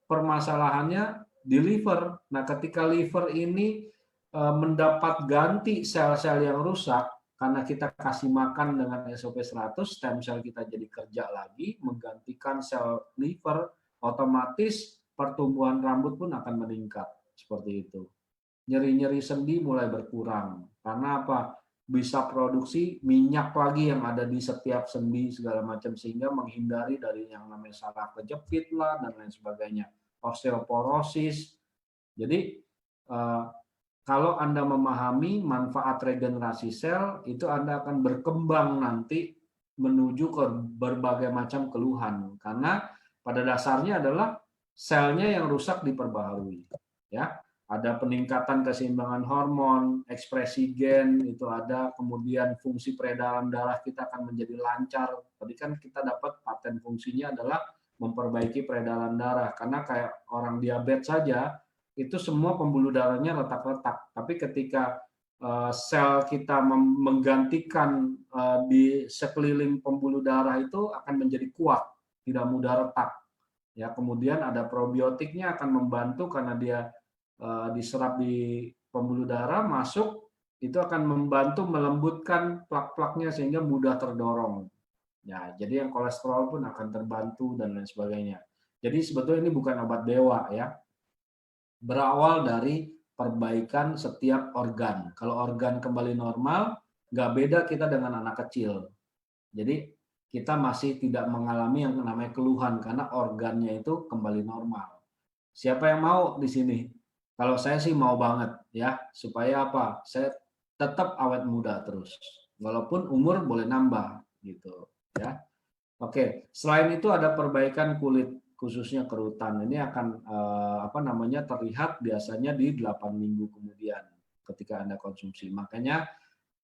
permasalahannya di liver. Nah ketika liver ini mendapat ganti sel-sel yang rusak, karena kita kasih makan dengan SOP 100, stem cell kita jadi kerja lagi, menggantikan sel liver, otomatis pertumbuhan rambut pun akan meningkat. Seperti itu. Nyeri-nyeri sendi mulai berkurang. Karena apa? Bisa produksi minyak lagi yang ada di setiap sendi segala macam, sehingga menghindari dari yang namanya saraf kejepit lah dan lain sebagainya. Osteoporosis. Jadi kalau Anda memahami manfaat regenerasi sel, itu Anda akan berkembang nanti menuju ke berbagai macam keluhan. Karena pada dasarnya adalah selnya yang rusak diperbaharui. Ya, ada peningkatan keseimbangan hormon, ekspresi gen itu ada, kemudian fungsi peredaran darah kita akan menjadi lancar. Tadi kan kita dapat paten fungsinya adalah memperbaiki peredaran darah, karena kayak orang diabetes saja itu semua pembuluh darahnya retak-retak. Tapi ketika sel kita menggantikan di sekeliling pembuluh darah itu akan menjadi kuat, tidak mudah retak. Ya, kemudian ada probiotiknya akan membantu karena dia diserap di pembuluh darah, masuk itu akan membantu melembutkan plak-plaknya sehingga mudah terdorong. Ya, jadi yang kolesterol pun akan terbantu dan lain sebagainya. Jadi sebetulnya ini bukan obat dewa ya. Berawal dari perbaikan setiap organ. Kalau organ kembali normal, nggak beda kita dengan anak kecil. Jadi kita masih tidak mengalami yang namanya keluhan karena organnya itu kembali normal. Siapa yang mau di sini? Kalau saya sih mau banget ya, supaya apa? Saya tetap awet muda terus. Walaupun umur boleh nambah gitu ya. Oke, selain itu ada perbaikan kulit khususnya kerutan. Ini akan terlihat biasanya di 8 minggu kemudian ketika Anda konsumsi. Makanya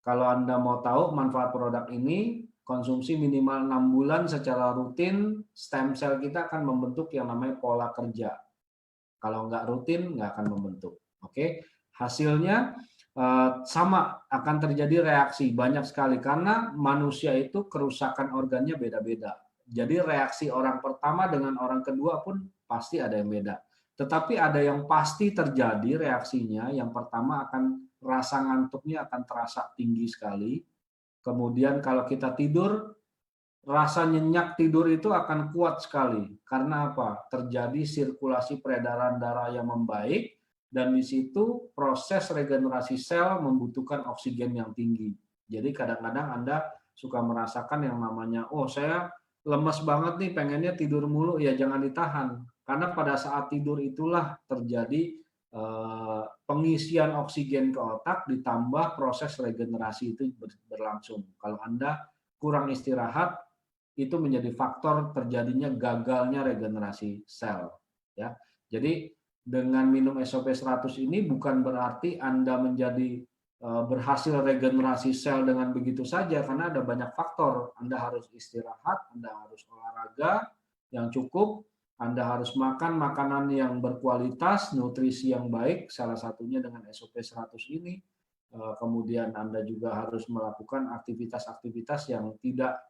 kalau Anda mau tahu manfaat produk ini, konsumsi minimal 6 bulan secara rutin, stem cell kita akan membentuk yang namanya pola kerja. Kalau nggak rutin, nggak akan membentuk. Oke, hasilnya sama, akan terjadi reaksi banyak sekali karena manusia itu kerusakan organnya beda-beda. Jadi reaksi orang pertama dengan orang kedua pun pasti ada yang beda. Tetapi ada yang pasti terjadi reaksinya. Yang pertama akan rasa ngantuknya akan terasa tinggi sekali. Kemudian kalau kita tidur, rasa nyenyak tidur itu akan kuat sekali. Karena apa? Terjadi sirkulasi peredaran darah yang membaik, dan di situ proses regenerasi sel membutuhkan oksigen yang tinggi. Jadi kadang-kadang Anda suka merasakan yang namanya, oh saya lemes banget nih, pengennya tidur mulu, ya jangan ditahan. Karena pada saat tidur itulah terjadi pengisian oksigen ke otak ditambah proses regenerasi itu berlangsung. Kalau Anda kurang istirahat, itu menjadi faktor terjadinya gagalnya regenerasi sel ya. Jadi dengan minum SOP 100 ini bukan berarti Anda menjadi berhasil regenerasi sel dengan begitu saja, karena ada banyak faktor. Anda harus istirahat, Anda harus olahraga yang cukup, Anda harus makan makanan yang berkualitas, nutrisi yang baik, salah satunya dengan SOP 100 ini. Kemudian Anda juga harus melakukan aktivitas-aktivitas yang tidak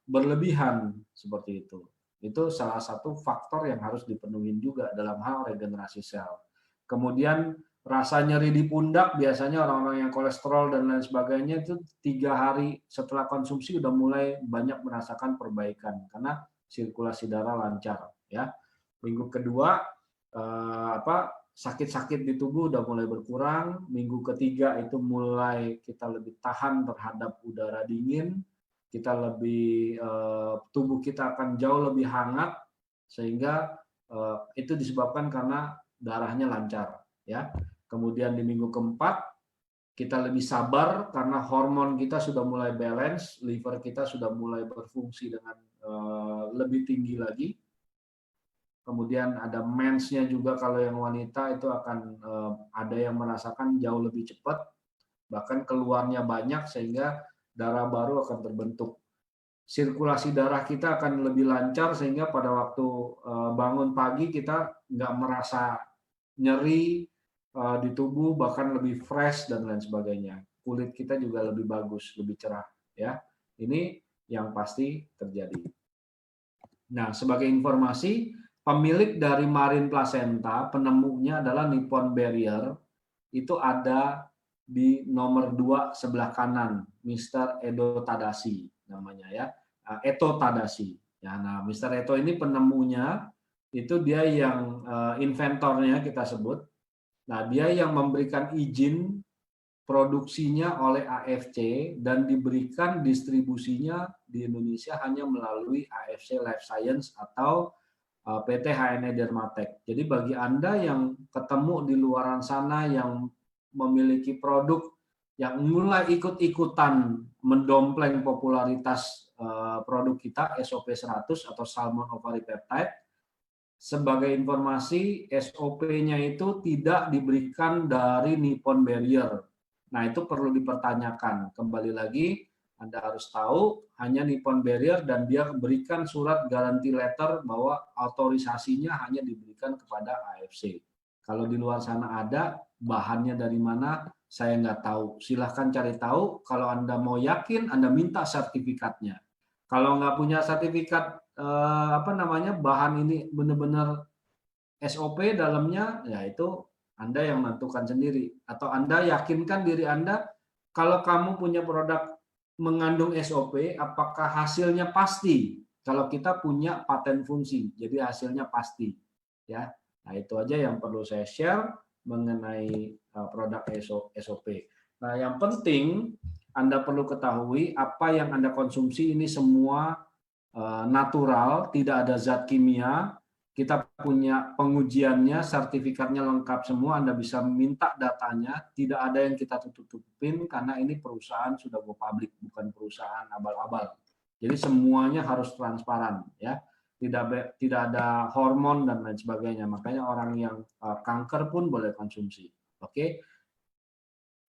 berlebihan seperti itu. Itu salah satu faktor yang harus dipenuhi juga dalam hal regenerasi sel. Kemudian rasa nyeri di pundak, biasanya orang-orang yang kolesterol dan lain sebagainya itu 3 hari setelah konsumsi udah mulai banyak merasakan perbaikan karena sirkulasi darah lancar ya. Minggu kedua sakit-sakit di tubuh udah mulai berkurang. Minggu ketiga itu mulai kita lebih tahan terhadap udara dingin, kita lebih tubuh kita akan jauh lebih hangat, sehingga itu disebabkan karena darahnya lancar ya. Kemudian di minggu keempat kita lebih sabar karena hormon kita sudah mulai balance, liver kita sudah mulai berfungsi dengan lebih tinggi lagi. Kemudian ada mensnya juga, kalau yang wanita itu akan ada yang merasakan jauh lebih cepat. bahkan keluarnya banyak sehingga darah baru akan terbentuk. Sirkulasi darah kita akan lebih lancar sehingga pada waktu bangun pagi kita nggak merasa nyeri di tubuh, bahkan lebih fresh dan lain sebagainya. Kulit kita juga lebih bagus, lebih cerah, ya. Ini yang pasti terjadi. Nah, sebagai informasi, pemilik dari Marine Placenta, penemunya adalah Nippon Barrier, itu ada di nomor 2 sebelah kanan, Mr. Edo Tadashi namanya ya, Eto Tadashi. Ya, nah, Mr. Eto ini penemunya, itu dia yang inventornya kita sebut. Nah, dia yang memberikan izin produksinya oleh AFC dan diberikan distribusinya di Indonesia hanya melalui AFC Life Science atau PT HNE Dermatech. Jadi bagi Anda yang ketemu di luaran sana yang memiliki produk yang mulai ikut-ikutan mendompleng popularitas produk kita SOP 100 atau Salmon Ovary Peptide, sebagai informasi SOP-nya itu tidak diberikan dari Nippon Barrier. Nah, itu perlu dipertanyakan. Kembali lagi, Anda harus tahu hanya Nippon Barrier dan dia berikan surat garansi letter bahwa autorisasinya hanya diberikan kepada AFC. Kalau di luar sana ada, bahannya dari mana, saya nggak tahu. Silahkan cari tahu. Kalau Anda mau yakin, Anda minta sertifikatnya. Kalau nggak punya sertifikat bahan ini benar-benar SOP dalamnya, ya itu Anda yang menentukan sendiri. Atau Anda yakinkan diri Anda, kalau kamu punya produk mengandung SOP, apakah hasilnya pasti? Kalau kita punya paten fungsi, jadi hasilnya pasti. Ya, nah itu aja yang perlu saya share mengenai produk SOP. Nah, yang penting Anda perlu ketahui apa yang Anda konsumsi ini semua natural, tidak ada zat kimia. Kita punya pengujiannya, sertifikatnya lengkap semua. Anda bisa minta datanya. Tidak ada yang kita tutup-tutupin karena ini perusahaan sudah go public, bukan perusahaan abal-abal. Jadi semuanya harus transparan, ya. Tidak ada hormon dan lain sebagainya. Makanya orang yang kanker pun boleh konsumsi. Oke.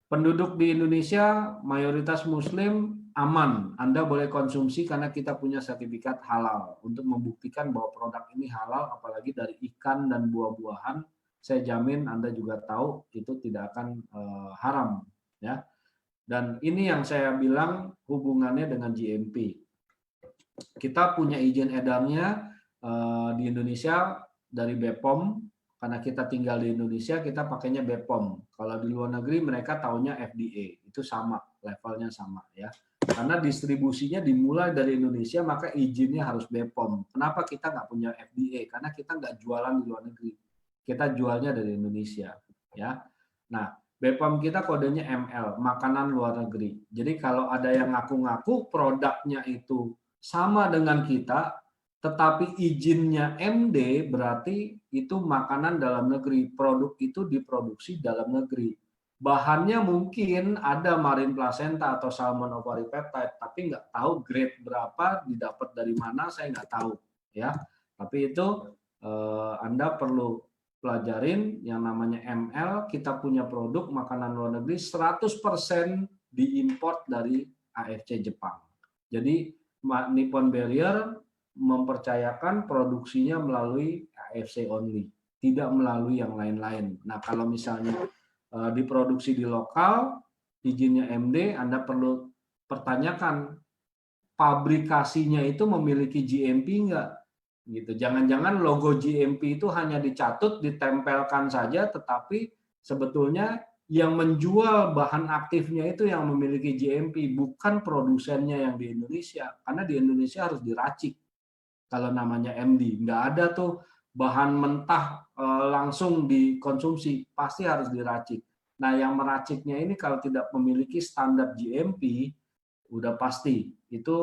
Penduduk di Indonesia mayoritas Muslim, aman. Anda boleh konsumsi karena kita punya sertifikat halal untuk membuktikan bahwa produk ini halal, apalagi dari ikan dan buah-buahan. Saya jamin Anda juga tahu itu tidak akan haram, ya. Dan ini yang saya bilang hubungannya dengan GMP. Kita punya izin edarnya di Indonesia dari BPOM. Karena kita tinggal di Indonesia, kita pakainya BPOM. Kalau di luar negeri mereka taunya FDA, itu sama, levelnya sama ya. Karena distribusinya dimulai dari Indonesia, maka izinnya harus BPOM. Kenapa kita nggak punya FDA? Karena kita nggak jualan di luar negeri, kita jualnya dari Indonesia ya. Nah, BPOM kita kodenya ML, makanan luar negeri. Jadi kalau ada yang ngaku-ngaku produknya itu sama dengan kita, tetapi izinnya MD berarti itu makanan dalam negeri, produk itu diproduksi dalam negeri. Bahannya mungkin ada Marine Placenta atau Salmon Ovary Peptide, tapi nggak tahu grade berapa, didapat dari mana, saya nggak tahu. Ya, tapi itu Anda perlu pelajarin yang namanya ML. Kita punya produk makanan luar negeri 100% diimport dari AFC Jepang. Jadi Nippon Barrier mempercayakan produksinya melalui AFC only, tidak melalui yang lain-lain. Nah, kalau misalnya diproduksi di lokal, izinnya MD, Anda perlu pertanyakan pabrikasinya itu memiliki GMP enggak? Gitu. Jangan-jangan logo GMP itu hanya dicatut, ditempelkan saja, tetapi sebetulnya yang menjual bahan aktifnya itu yang memiliki GMP, bukan produsennya yang di Indonesia. Karena di Indonesia harus diracik. Kalau namanya MD, nggak ada tuh bahan mentah langsung dikonsumsi, pasti harus diracik. Nah, yang meraciknya ini kalau tidak memiliki standar GMP, udah pasti itu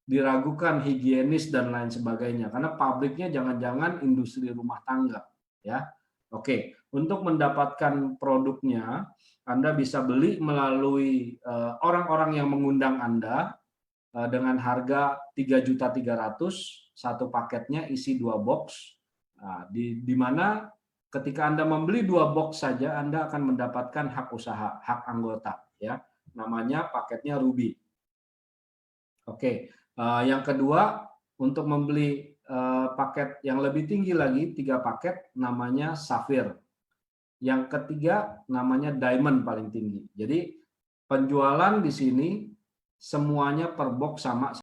diragukan higienis dan lain sebagainya. Karena pabriknya jangan-jangan industri rumah tangga, ya. Oke, untuk mendapatkan produknya, Anda bisa beli melalui orang-orang yang mengundang Anda dengan harga 3.300.000, satu paketnya isi 2 box. Nah, di mana ketika Anda membeli 2 box saja, Anda akan mendapatkan hak usaha, hak anggota. ya. Namanya paketnya Ruby. Oke, yang kedua untuk membeli paket yang lebih tinggi lagi 3 paket namanya Sapphire. Yang ketiga namanya Diamond paling tinggi. Jadi penjualan di sini semuanya per box sama